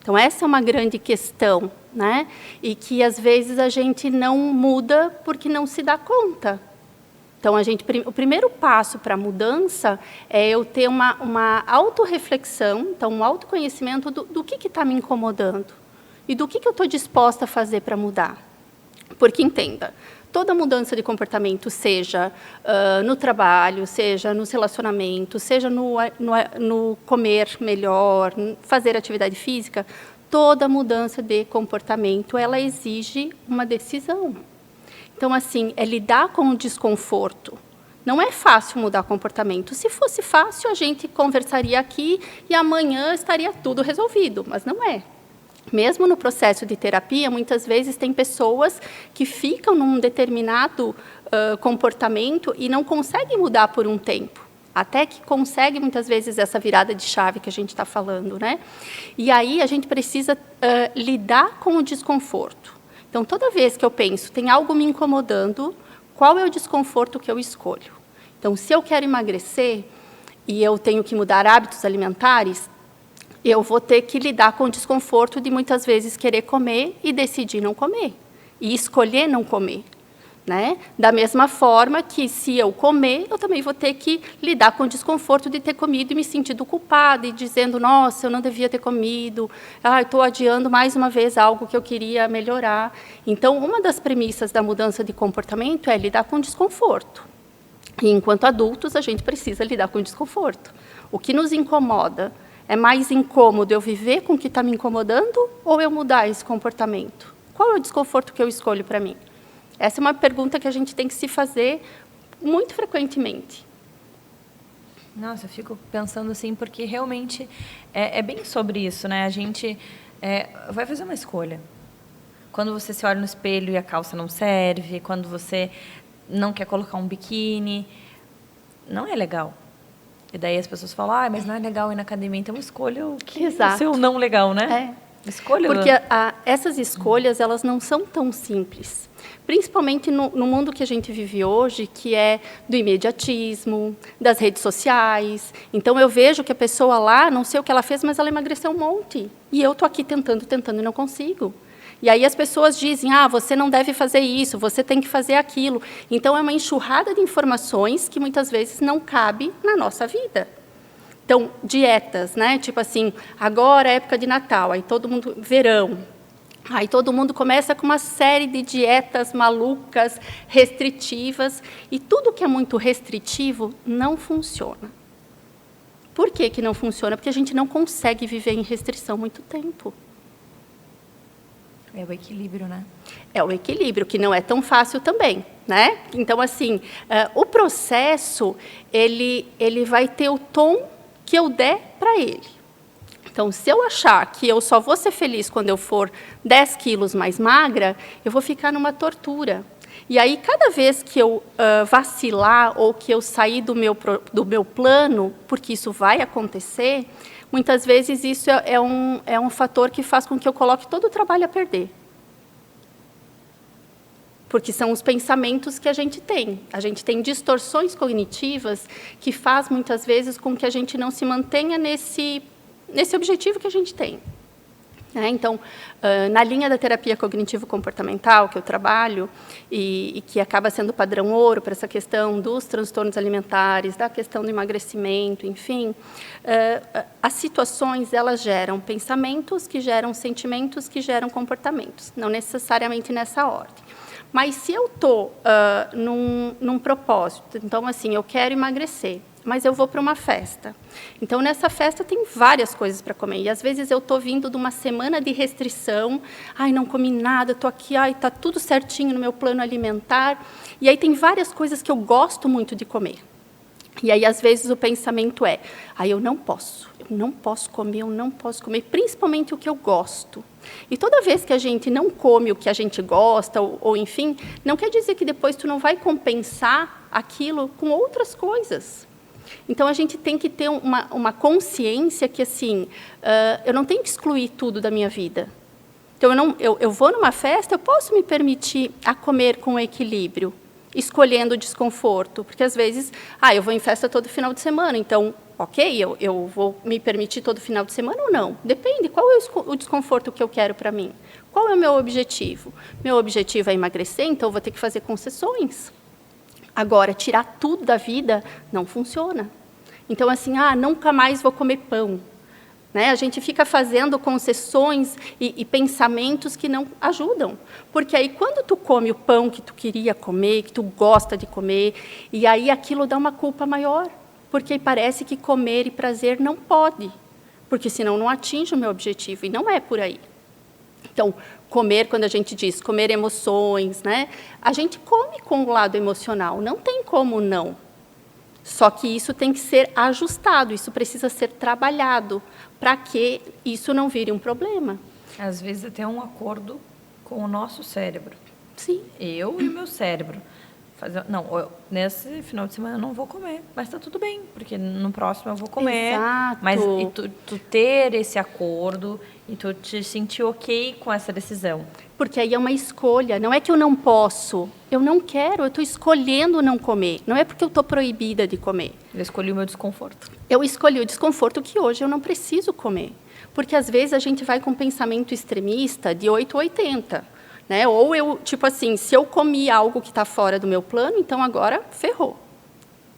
Então, essa é uma grande questão, né? E que, às vezes, a gente não muda porque não se dá conta. Então, o primeiro passo para a mudança é eu ter uma autorreflexão, então, um autoconhecimento do que está me incomodando e do que eu estou disposta a fazer para mudar. Porque, entenda, toda mudança de comportamento, seja no trabalho, seja nos relacionamentos, seja no comer melhor, fazer atividade física, toda mudança de comportamento, ela exige uma decisão. Então, assim, é lidar com o desconforto. Não é fácil mudar comportamento. Se fosse fácil, a gente conversaria aqui e amanhã estaria tudo resolvido, mas não é. Mesmo no processo de terapia, muitas vezes tem pessoas que ficam num determinado comportamento e não conseguem mudar por um tempo. Até que consegue, muitas vezes, essa virada de chave que a gente está falando, né? E aí a gente precisa lidar com o desconforto. Então, toda vez que eu penso, tem algo me incomodando, qual é o desconforto que eu escolho? Então, se eu quero emagrecer e eu tenho que mudar hábitos alimentares, eu vou ter que lidar com o desconforto de muitas vezes querer comer e decidir não comer, e escolher não comer. Né? Da mesma forma que, se eu comer, eu também vou ter que lidar com o desconforto de ter comido e me sentindo culpada e dizendo, nossa, eu não devia ter comido, estou adiando mais uma vez algo que eu queria melhorar. Então, uma das premissas da mudança de comportamento é lidar com o desconforto. E, enquanto adultos, a gente precisa lidar com o desconforto. O que nos incomoda? É mais incômodo eu viver com o que está me incomodando ou eu mudar esse comportamento? Qual é o desconforto que eu escolho para mim? Essa é uma pergunta que a gente tem que se fazer muito frequentemente. Nossa, eu fico pensando assim, porque realmente é bem sobre isso, né? A gente vai fazer uma escolha. Quando você se olha no espelho e a calça não serve, quando você não quer colocar um biquíni, não é legal. E daí as pessoas falam, mas não é legal ir na academia, então escolha o que é o seu não legal, né? Escolha. Porque essas escolhas, elas não são tão simples. Principalmente no mundo que a gente vive hoje, que é do imediatismo, das redes sociais. Então, eu vejo que a pessoa lá, não sei o que ela fez, mas ela emagreceu um monte. E eu estou aqui tentando e não consigo. E aí as pessoas dizem, você não deve fazer isso, você tem que fazer aquilo. Então, é uma enxurrada de informações que muitas vezes não cabe na nossa vida. Então, dietas, né? Tipo assim, agora é época de Natal, aí todo mundo, verão. Aí todo mundo começa com uma série de dietas malucas, restritivas, e tudo que é muito restritivo não funciona. Por que não funciona? Porque a gente não consegue viver em restrição muito tempo. É o equilíbrio, né? É o equilíbrio, que não é tão fácil também, né? Então, assim, o processo, ele vai ter o tom que eu der para ele. Então, se eu achar que eu só vou ser feliz quando eu for 10 quilos mais magra, eu vou ficar numa tortura. E aí, cada vez que eu vacilar ou que eu sair do meu plano, porque isso vai acontecer, muitas vezes isso é um fator que faz com que eu coloque todo o trabalho a perder. Porque são os pensamentos que a gente tem. A gente tem distorções cognitivas que faz, muitas vezes, com que a gente não se mantenha nesse objetivo que a gente tem. Então, na linha da terapia cognitivo-comportamental que eu trabalho, e que acaba sendo padrão ouro para essa questão dos transtornos alimentares, da questão do emagrecimento, enfim, as situações, elas geram pensamentos, que geram sentimentos, que geram comportamentos, não necessariamente nessa ordem. Mas se eu estou num propósito, então, assim, eu quero emagrecer, mas eu vou para uma festa. Então, nessa festa tem várias coisas para comer. E, às vezes, eu estou vindo de uma semana de restrição. Não comi nada, estou aqui, está tudo certinho no meu plano alimentar. E aí tem várias coisas que eu gosto muito de comer. E aí, às vezes, o pensamento é, eu não posso comer, principalmente o que eu gosto. E toda vez que a gente não come o que a gente gosta, ou enfim, não quer dizer que depois tu não vai compensar aquilo com outras coisas. Então, a gente tem que ter uma consciência que, assim, eu não tenho que excluir tudo da minha vida. Então, eu vou numa festa, eu posso me permitir a comer com equilíbrio, escolhendo o desconforto. Porque, às vezes, eu vou em festa todo final de semana, então, ok, eu vou me permitir todo final de semana ou não? Depende, qual é o desconforto que eu quero para mim? Qual é o meu objetivo? Meu objetivo é emagrecer, então eu vou ter que fazer concessões. Agora, tirar tudo da vida não funciona. Então, assim, nunca mais vou comer pão. Né? A gente fica fazendo concessões e pensamentos que não ajudam. Porque aí, quando tu come o pão que tu queria comer, que tu gosta de comer, e aí aquilo dá uma culpa maior. Porque parece que comer e prazer não pode. Porque senão não atinge o meu objetivo. E não é por aí. Então, comer, quando a gente diz comer emoções, né? A gente come com o lado emocional, não tem como não. Só que isso tem que ser ajustado, isso precisa ser trabalhado, para que isso não vire um problema. Às vezes até um acordo com o nosso cérebro. Sim. Eu e o meu cérebro. Nesse final de semana eu não vou comer, mas está tudo bem, porque no próximo eu vou comer. Exato. Mas tu ter esse acordo e tu te sentir ok com essa decisão. Porque aí é uma escolha. Não é que eu não posso, eu não quero, eu estou escolhendo não comer. Não é porque eu estou proibida de comer. Eu escolhi o meu desconforto. Eu escolhi o desconforto que hoje eu não preciso comer. Porque, às vezes, a gente vai com um pensamento extremista de 8 ou 80. Né? Ou eu, tipo assim, se eu comi algo que está fora do meu plano, então agora ferrou.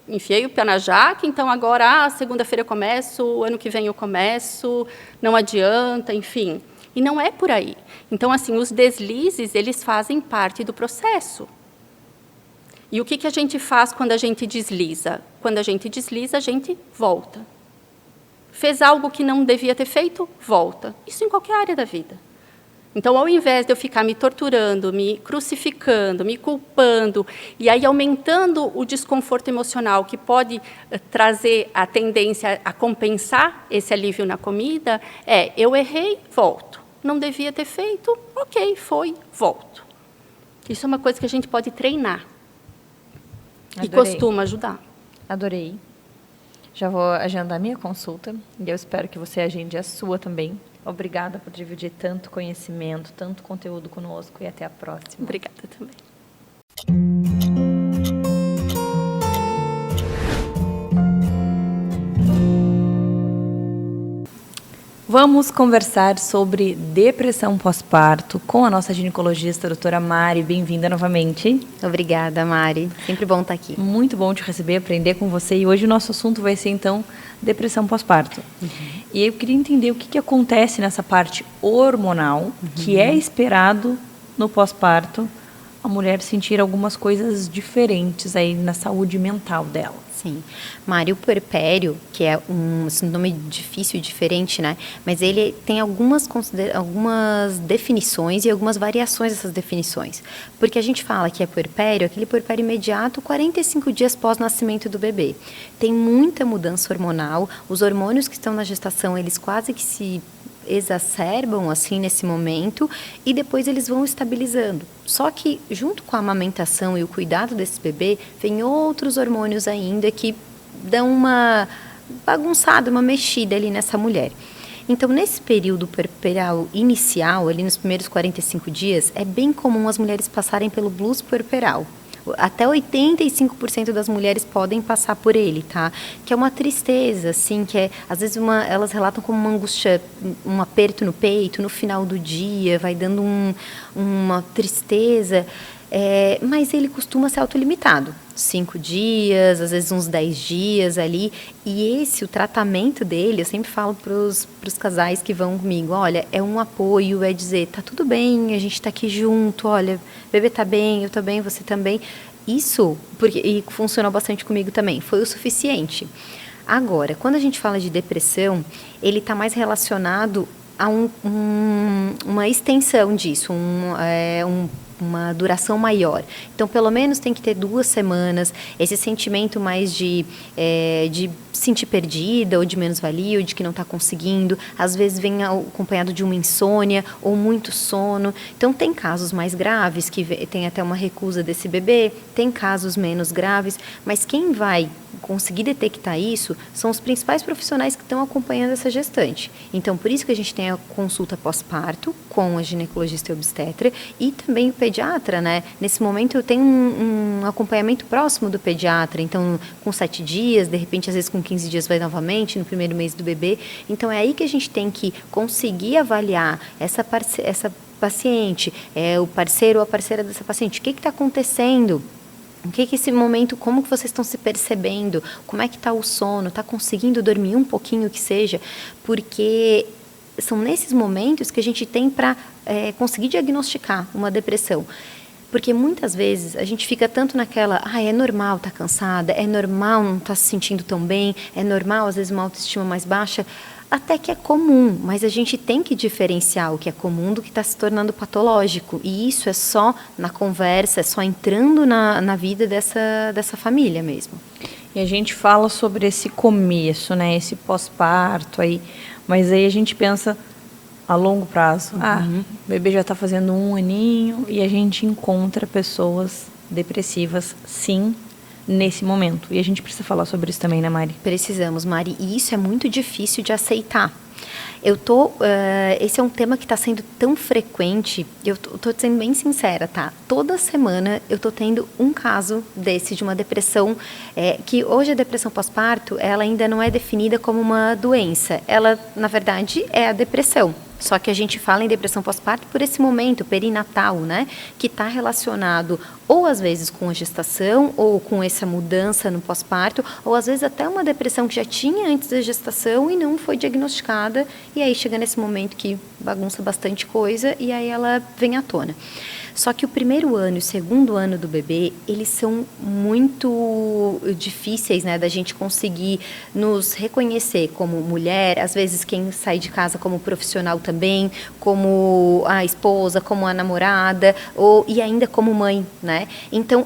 Enfiei o pé na jaca, então agora, segunda-feira eu começo, ano que vem eu começo, não adianta, enfim. E não é por aí. Então, assim, os deslizes, eles fazem parte do processo. E o que a gente faz quando a gente desliza? Quando a gente desliza, a gente volta. Fez algo que não devia ter feito? Volta. Isso em qualquer área da vida. Então, ao invés de eu ficar me torturando, me crucificando, me culpando, e aí aumentando o desconforto emocional, que pode trazer a tendência a compensar esse alívio na comida, eu errei, volto. Não devia ter feito, ok, foi, volto. Isso é uma coisa que a gente pode treinar. Adorei. E costuma ajudar. Adorei. Já vou agendar minha consulta e eu espero que você agende a sua também. Obrigada por dividir tanto conhecimento, tanto conteúdo conosco e até a próxima. Obrigada também. Vamos conversar sobre depressão pós-parto com a nossa ginecologista, a doutora Mari. Bem-vinda novamente. Obrigada, Mari. Sempre bom estar aqui. Muito bom te receber, aprender com você. E hoje o nosso assunto vai ser, então, depressão pós-parto. E eu queria entender o que acontece nessa parte hormonal, que é esperado no pós-parto, a mulher sentir algumas coisas diferentes aí na saúde mental dela. Sim. Mari, o puerpério, que é um nome difícil e diferente, né? Mas ele tem algumas definições e algumas variações dessas definições. Porque a gente fala que é puerpério, aquele puerpério imediato, 45 dias pós-nascimento do bebê. Tem muita mudança hormonal, os hormônios que estão na gestação, eles quase que se exacerbam assim nesse momento e depois eles vão estabilizando. Só que junto com a amamentação e o cuidado desse bebê, vem outros hormônios ainda que dão uma bagunçada, uma mexida ali nessa mulher. Então, nesse período puerperal inicial, ali nos primeiros 45 dias, é bem comum as mulheres passarem pelo blues puerperal. Até 85% das mulheres podem passar por ele, tá? Que é uma tristeza, assim, que é, às vezes elas relatam como uma angústia, um aperto no peito, no final do dia, vai dando uma tristeza, mas ele costuma ser autolimitado. 5 dias, às vezes uns 10 dias ali, e o tratamento dele, eu sempre falo para os casais que vão comigo, olha, é um apoio, é dizer, tá tudo bem, a gente está aqui junto, olha, o bebê tá bem, eu tô bem, você também. Isso, e funcionou bastante comigo também, foi o suficiente. Agora, quando a gente fala de depressão, ele está mais relacionado a uma extensão disso, uma duração maior. Então, pelo menos tem que ter 2 semanas, esse sentimento mais de sentir perdida, ou de menos-valia, ou de que não está conseguindo. Às vezes vem acompanhado de uma insônia, ou muito sono. Então, tem casos mais graves, que tem até uma recusa desse bebê, tem casos menos graves, mas quem vai conseguir detectar isso são os principais profissionais que estão acompanhando essa gestante. Então, por isso que a gente tem a consulta pós-parto com a ginecologista e obstetra e também o pediatra, né? Nesse momento eu tenho um acompanhamento próximo do pediatra, então com 7 dias, de repente às vezes com 15 dias vai novamente, no primeiro mês do bebê. Então é aí que a gente tem que conseguir avaliar essa paciente, o parceiro ou a parceira dessa paciente, o que está acontecendo? O que esse momento, como que vocês estão se percebendo? Como é que está o sono? Está conseguindo dormir um pouquinho que seja? Porque são nesses momentos que a gente tem para conseguir diagnosticar uma depressão. Porque muitas vezes a gente fica tanto naquela, é normal estar cansada, é normal não estar se sentindo tão bem, é normal às vezes uma autoestima mais baixa, até que é comum, mas a gente tem que diferenciar o que é comum do que está se tornando patológico. E isso é só na conversa, é só entrando na vida dessa família mesmo. E a gente fala sobre esse começo, né, esse pós-parto aí, mas aí a gente pensa a longo prazo. O bebê já está fazendo 1 aninho e a gente encontra pessoas depressivas, sim, nesse momento. E a gente precisa falar sobre isso também, né, Mari? Precisamos, Mari. E isso é muito difícil de aceitar. Esse é um tema que está sendo tão frequente, eu estou sendo bem sincera, tá? Toda semana eu estou tendo um caso desse, de uma depressão, que hoje a depressão pós-parto, ela ainda não é definida como uma doença. Ela, na verdade, é a depressão. Só que a gente fala em depressão pós-parto por esse momento perinatal, né? Que está relacionado ou às vezes com a gestação, ou com essa mudança no pós-parto, ou às vezes até uma depressão que já tinha antes da gestação e não foi diagnosticada, e aí chega nesse momento que bagunça bastante coisa e aí ela vem à tona. Só que o primeiro ano e o segundo ano do bebê, eles são muito difíceis, né, da gente conseguir nos reconhecer como mulher, às vezes quem sai de casa como profissional também, como a esposa, como a namorada, e ainda como mãe, né? Então,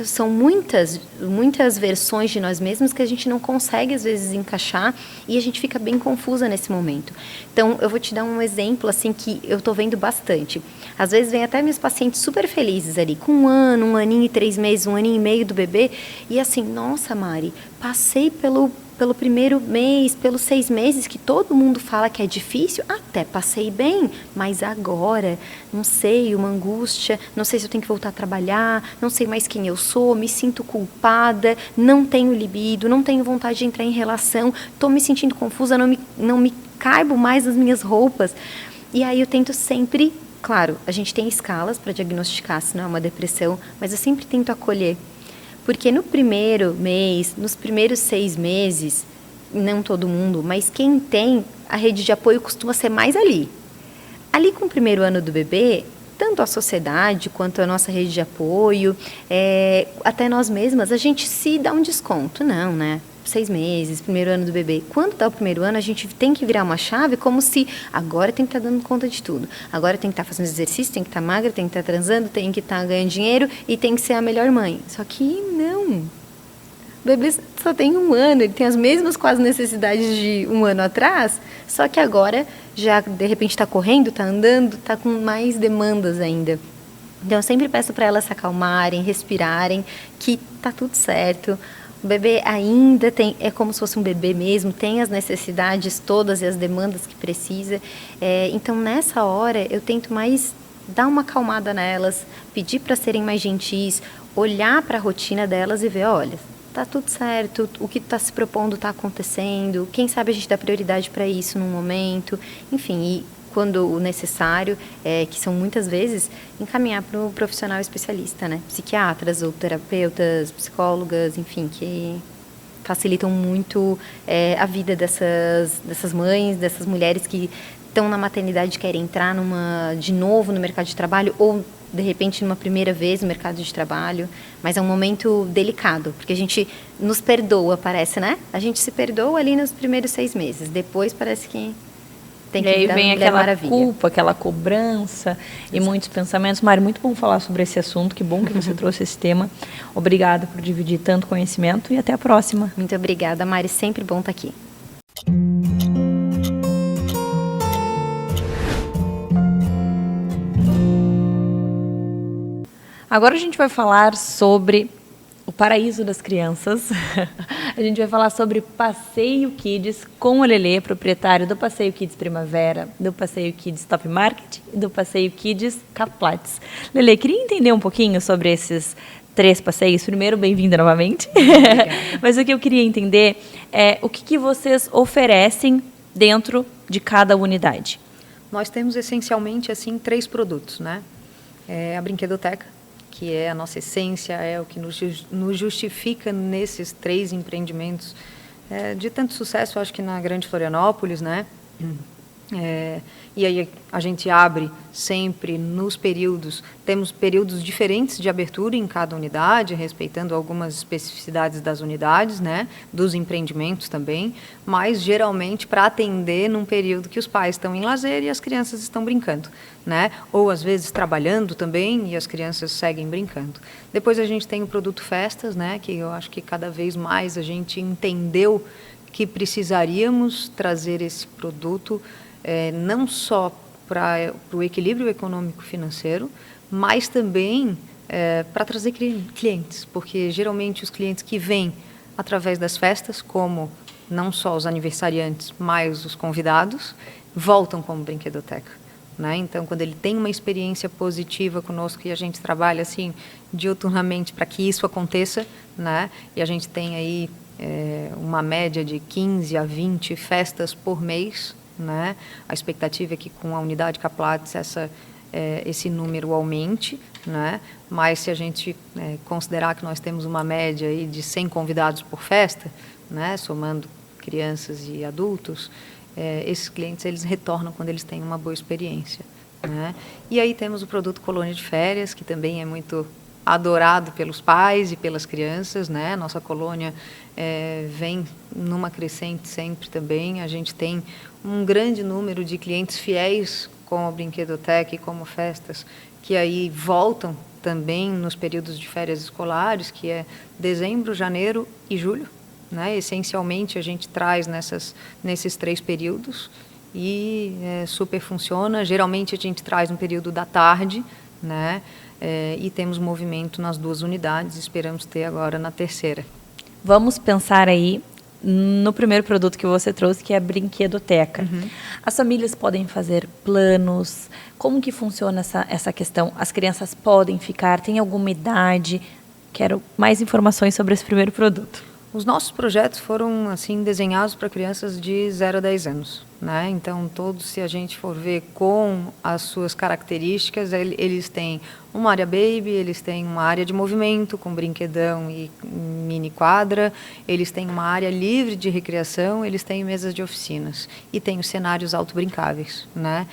são muitas versões de nós mesmos que a gente não consegue, às vezes, encaixar e a gente fica bem confusa nesse momento. Então, eu vou te dar um exemplo, assim, que eu estou vendo bastante. Às vezes, vem até meus pacientes super felizes ali, com um aninho e 3 meses, 1 aninho e meio do bebê, e assim, nossa, Mari, passei pelo primeiro mês, pelos 6 meses, que todo mundo fala que é difícil, até passei bem, mas agora, não sei, uma angústia, não sei se eu tenho que voltar a trabalhar, não sei mais quem eu sou, me sinto culpada, não tenho libido, não tenho vontade de entrar em relação, estou me sentindo confusa, não me caibo mais nas minhas roupas. E aí eu tento sempre, claro, a gente tem escalas para diagnosticar se não é uma depressão, mas eu sempre tento acolher. Porque no primeiro mês, nos primeiros 6 meses, não todo mundo, mas quem tem, a rede de apoio costuma ser mais ali. Ali com o primeiro ano do bebê, tanto a sociedade quanto a nossa rede de apoio, até nós mesmas, a gente se dá um desconto. Não, né? 6 meses, primeiro ano do bebê. Quando dá o primeiro ano, a gente tem que virar uma chave como se agora tem que estar dando conta de tudo. Agora tem que estar fazendo exercício, tem que estar magra, tem que estar transando, tem que estar ganhando dinheiro e tem que ser a melhor mãe. Só que não. O bebê só tem 1 ano, ele tem as mesmas quase necessidades de 1 ano atrás, só que agora já de repente está correndo, está andando, está com mais demandas ainda. Então eu sempre peço para elas se acalmarem, respirarem, que tá tudo certo. O bebê ainda é como se fosse um bebê mesmo, tem as necessidades todas e as demandas que precisa. Então, nessa hora, eu tento mais dar uma acalmada nelas, pedir para serem mais gentis, olhar para a rotina delas e ver, olha, tá tudo certo, o que está se propondo está acontecendo, quem sabe a gente dá prioridade para isso num momento, enfim, e quando o necessário, que são muitas vezes, encaminhar para o profissional especialista, né? Psiquiatras ou terapeutas, psicólogas, enfim, que facilitam muito a vida dessas mães, dessas mulheres que estão na maternidade e querem entrar de novo no mercado de trabalho ou, de repente, numa primeira vez no mercado de trabalho. Mas é um momento delicado, porque a gente nos perdoa, parece, né? A gente se perdoa ali nos primeiros 6 meses. Depois parece que tem que e aí vem aquela maravilha. Culpa, aquela cobrança e muitos pensamentos. Mari, muito bom falar sobre esse assunto, que bom que você trouxe esse tema. Obrigada por dividir tanto conhecimento e até a próxima. Muito obrigada, Mari, sempre bom estar aqui. Agora a gente vai falar sobre o paraíso das crianças. A gente vai falar sobre Passeio Kids com o Lelê, proprietário do Passeio Kids Primavera, do Passeio Kids Top Market e do Passeio Kids Caplatz. Lelê, queria entender um pouquinho sobre esses 3 passeios. Primeiro, bem-vinda novamente. Mas o que eu queria entender é o que vocês oferecem dentro de cada unidade. Nós temos essencialmente assim 3 produtos, né? A brinquedoteca, que é a nossa essência, é o que nos justifica nesses 3 empreendimentos de tanto sucesso, acho que na Grande Florianópolis, né? E aí a gente abre sempre nos períodos, temos períodos diferentes de abertura em cada unidade, respeitando algumas especificidades das unidades, né, dos empreendimentos também, mas geralmente para atender num período que os pais estão em lazer e as crianças estão brincando, né, ou às vezes trabalhando também e as crianças seguem brincando. Depois a gente tem o produto Festas, né, que eu acho que cada vez mais a gente entendeu que precisaríamos trazer esse produto não só para o equilíbrio econômico-financeiro, mas também para trazer clientes, porque geralmente os clientes que vêm através das festas, como não só os aniversariantes, mas os convidados, voltam como brinquedoteca. Né? Então, quando ele tem uma experiência positiva conosco, e a gente trabalha assim diuturnamente para que isso aconteça, né? E a gente tem aí uma média de 15 a 20 festas por mês, né? A expectativa é que com a unidade Caplates esse número aumente, né? Mas se a gente considerar que nós temos uma média aí de 100 convidados por festa, né? Somando crianças e adultos, esses clientes eles retornam quando eles têm uma boa experiência, né? E aí temos o produto Colônia de Férias, que também é muito adorado pelos pais e pelas crianças, né? Nossa colônia vem numa crescente sempre também. A gente tem um grande número de clientes fiéis como a Brinquedoteca e como festas, que aí voltam também nos períodos de férias escolares, que é dezembro, janeiro e julho. Né? Essencialmente, a gente traz nesses 3 períodos e super funciona. Geralmente, a gente traz no período da tarde, né? E temos movimento nas 2 unidades, esperamos ter agora na 3ª. Vamos pensar aí no primeiro produto que você trouxe, que é a Brinquedoteca. Uhum. As famílias podem fazer planos? Como que funciona essa questão? As crianças podem ficar? Tem alguma idade? Quero mais informações sobre esse primeiro produto. Os nossos projetos foram assim desenhados para crianças de 0 a 10 anos, né? Então todos, se a gente for ver com as suas características, eles têm uma área baby, eles têm uma área de movimento com brinquedão e mini quadra, eles têm uma área livre de recreação, eles têm mesas de oficinas e têm os cenários autobrincáveis, né?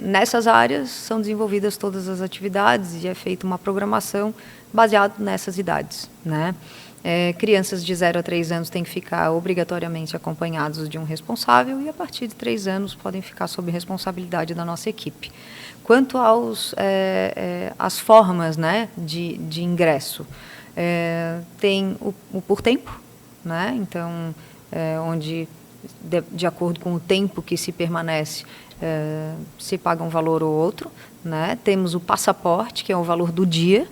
Nessas áreas são desenvolvidas todas as atividades e é feita uma programação baseada nessas idades, né? Crianças de 0 a 3 anos têm que ficar obrigatoriamente acompanhados de um responsável e a partir de 3 anos podem ficar sob responsabilidade da nossa equipe. Quanto às formas, né, de ingresso, tem o por tempo, né? Então, onde de acordo com o tempo que se permanece, se paga um valor ou outro, né? Temos o passaporte, que é o valor do dia,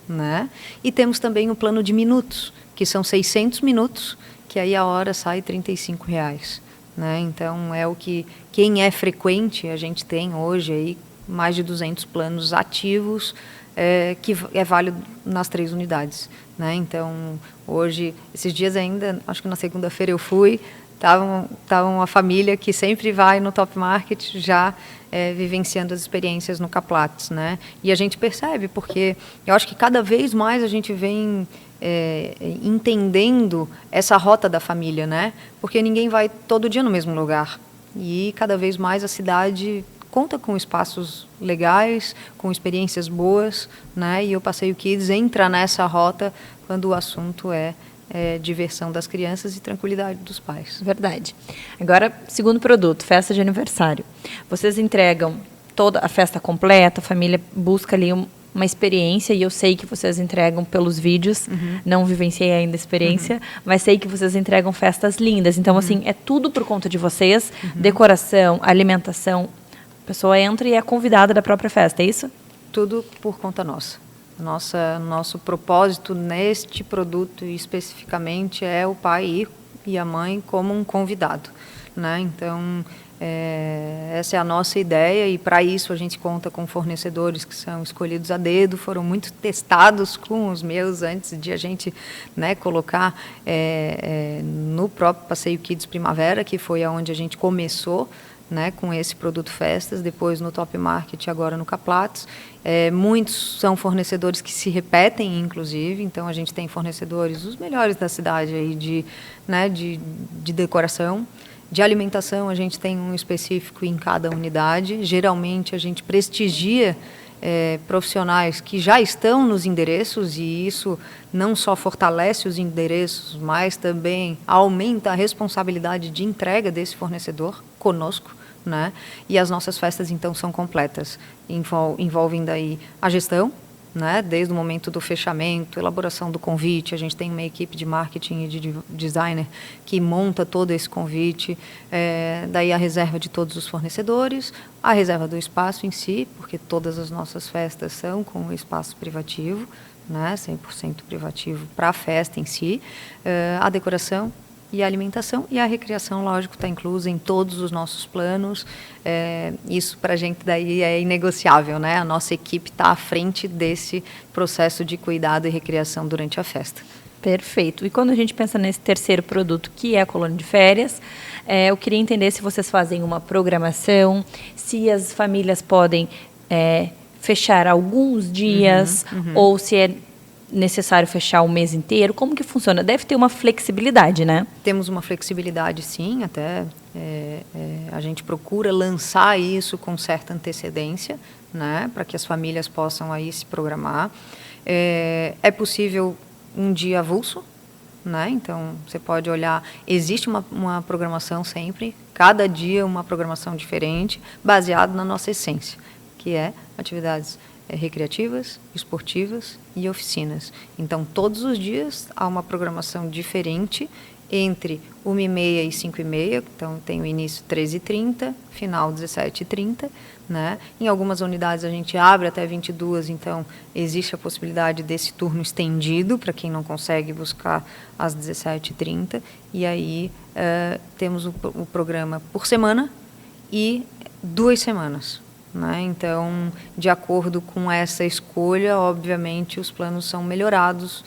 né? E temos também o plano de minutos, que são 600 minutos, que aí a hora sai R$35, né? Então, é o que quem é frequente, a gente tem hoje aí mais de 200 planos ativos, que é válido nas 3 unidades, né? Então, hoje, esses dias ainda, acho que na segunda-feira eu fui, estava uma família que sempre vai no Top Market já vivenciando as experiências no Caplates, né? E a gente percebe, porque eu acho que cada vez mais a gente vem entendendo essa rota da família, né? Porque ninguém vai todo dia no mesmo lugar. E cada vez mais a cidade conta com espaços legais, com experiências boas, né? E o Passeio Kids entra nessa rota quando o assunto é diversão das crianças e tranquilidade dos pais. Verdade. Agora, segundo produto, festa de aniversário. Vocês entregam toda a festa completa, a família busca ali uma experiência, e eu sei que vocês entregam pelos vídeos, não vivenciei ainda a experiência, mas sei que vocês entregam festas lindas. Então, assim, é tudo por conta de vocês, decoração, alimentação. A pessoa entra e é convidada da própria festa, é isso? Tudo por conta nossa. Nosso propósito neste produto especificamente é o pai e a mãe como um convidado, né? Então, essa é a nossa ideia, e para isso a gente conta com fornecedores que são escolhidos a dedo, foram muito testados com os meus antes de a gente, né, colocar no próprio Passeio Kids Primavera, que foi aonde a gente começou, né, com esse produto Festas, depois no Top Market, agora no Caplates. Muitos são fornecedores que se repetem, inclusive, então a gente tem fornecedores, os melhores da cidade, aí de decoração. De alimentação, a gente tem um específico em cada unidade. Geralmente, a gente prestigia profissionais que já estão nos endereços, e isso não só fortalece os endereços, mas também aumenta a responsabilidade de entrega desse fornecedor conosco, né? E as nossas festas, então, são completas. Envolvem daí a gestão, né? Desde o momento do fechamento, elaboração do convite. A gente tem uma equipe de marketing e de designer que monta todo esse convite, daí a reserva de todos os fornecedores, a reserva do espaço em si, porque todas as nossas festas são com espaço privativo, né? 100% privativo para a festa em si, a decoração, e a alimentação, e a recreação, lógico, está inclusa em todos os nossos planos. Isso para a gente daí é inegociável, né? A nossa equipe está à frente desse processo de cuidado e recreação durante a festa. Perfeito. E quando a gente pensa nesse terceiro produto, que é a colônia de férias, eu queria entender se vocês fazem uma programação, se as famílias podem fechar alguns dias, ou se é necessário fechar o mês inteiro. Como que funciona? Deve ter uma flexibilidade, né? Temos uma flexibilidade, sim, até a gente procura lançar isso com certa antecedência, né, para que as famílias possam aí se programar. É possível um dia avulso, né? Então você pode olhar, existe uma programação sempre, cada dia uma programação diferente, baseado na nossa essência, que é atividades recreativas, esportivas e oficinas. Então, todos os dias há uma programação diferente entre 1h30 e 5h30, então tem o início 13h30, final 17h30, né? Em algumas unidades a gente abre até 22h, então existe a possibilidade desse turno estendido para quem não consegue buscar às 17h30, e aí temos o programa por semana e 2 semanas. Né? Então, de acordo com essa escolha, obviamente, os planos são melhorados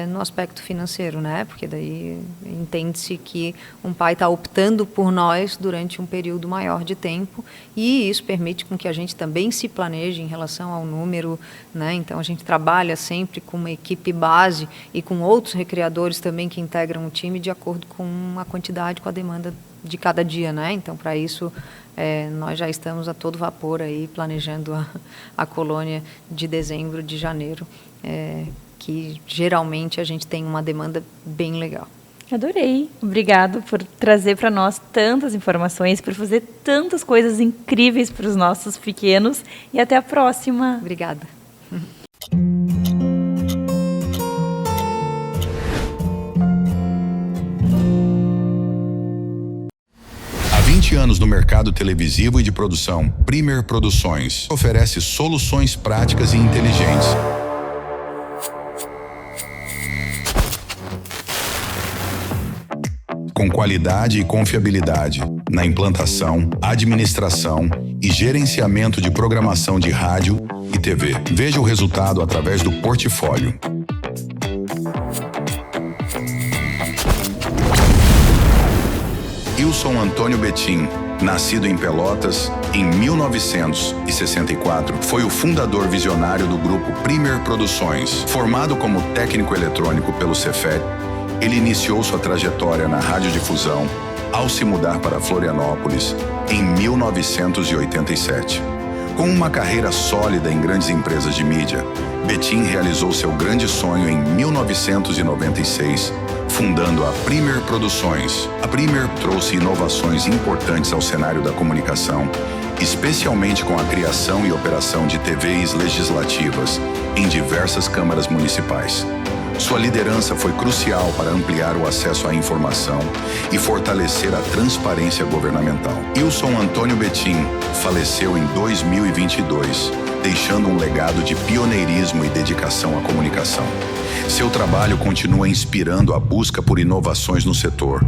no aspecto financeiro, né? Porque daí entende-se que um pai está optando por nós durante um período maior de tempo, e isso permite com que a gente também se planeje em relação ao número, né? Então, a gente trabalha sempre com uma equipe base e com outros recreadores também que integram o time de acordo com a quantidade, com a demanda de cada dia, né? Então, para isso, nós já estamos a todo vapor aí planejando a colônia de dezembro, de janeiro, que geralmente a gente tem uma demanda bem legal. Adorei. Obrigado por trazer para nós tantas informações, por fazer tantas coisas incríveis para os nossos pequenos, e até a próxima. Obrigada. Há 20 anos no mercado televisivo e de produção, Premier Produções oferece soluções práticas e inteligentes. Com qualidade e confiabilidade na implantação, administração e gerenciamento de programação de rádio e TV. Veja o resultado através do portfólio. Ilson Antônio Betim, nascido em Pelotas em 1964, foi o fundador visionário do grupo Premier Produções. Formado como técnico eletrônico pelo Cefet, ele iniciou sua trajetória na radiodifusão ao se mudar para Florianópolis em 1987. Com uma carreira sólida em grandes empresas de mídia, Betim realizou seu grande sonho em 1996, fundando a Premier Produções. A Premier trouxe inovações importantes ao cenário da comunicação, especialmente com a criação e operação de TVs legislativas em diversas câmaras municipais. Sua liderança foi crucial para ampliar o acesso à informação e fortalecer a transparência governamental. Ilson Antônio Betim faleceu em 2022, deixando um legado de pioneirismo e dedicação à comunicação. Seu trabalho continua inspirando a busca por inovações no setor.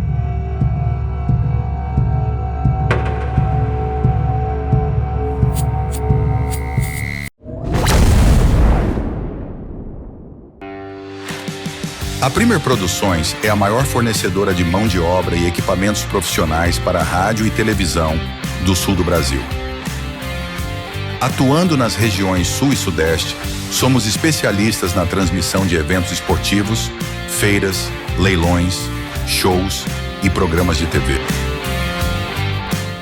A Premier Produções é a maior fornecedora de mão de obra e equipamentos profissionais para rádio e televisão do sul do Brasil. Atuando nas regiões Sul e Sudeste, somos especialistas na transmissão de eventos esportivos, feiras, leilões, shows e programas de TV.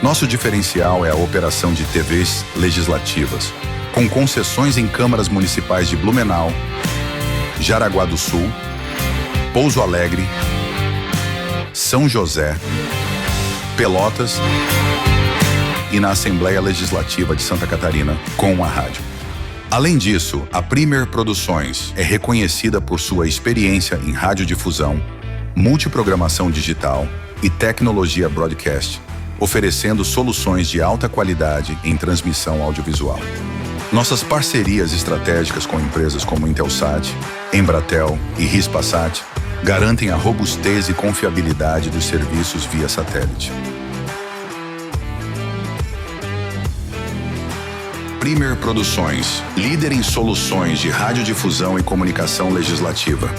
Nosso diferencial é a operação de TVs legislativas, com concessões em câmaras municipais de Blumenau, Jaraguá do Sul, Pouso Alegre, São José, Pelotas e na Assembleia Legislativa de Santa Catarina com a rádio. Além disso, a Premier Produções é reconhecida por sua experiência em radiodifusão, multiprogramação digital e tecnologia broadcast, oferecendo soluções de alta qualidade em transmissão audiovisual. Nossas parcerias estratégicas com empresas como Intelsat, Embratel e Hispasat garantem a robustez e confiabilidade dos serviços via satélite. Premier Produções, líder em soluções de radiodifusão e comunicação legislativa.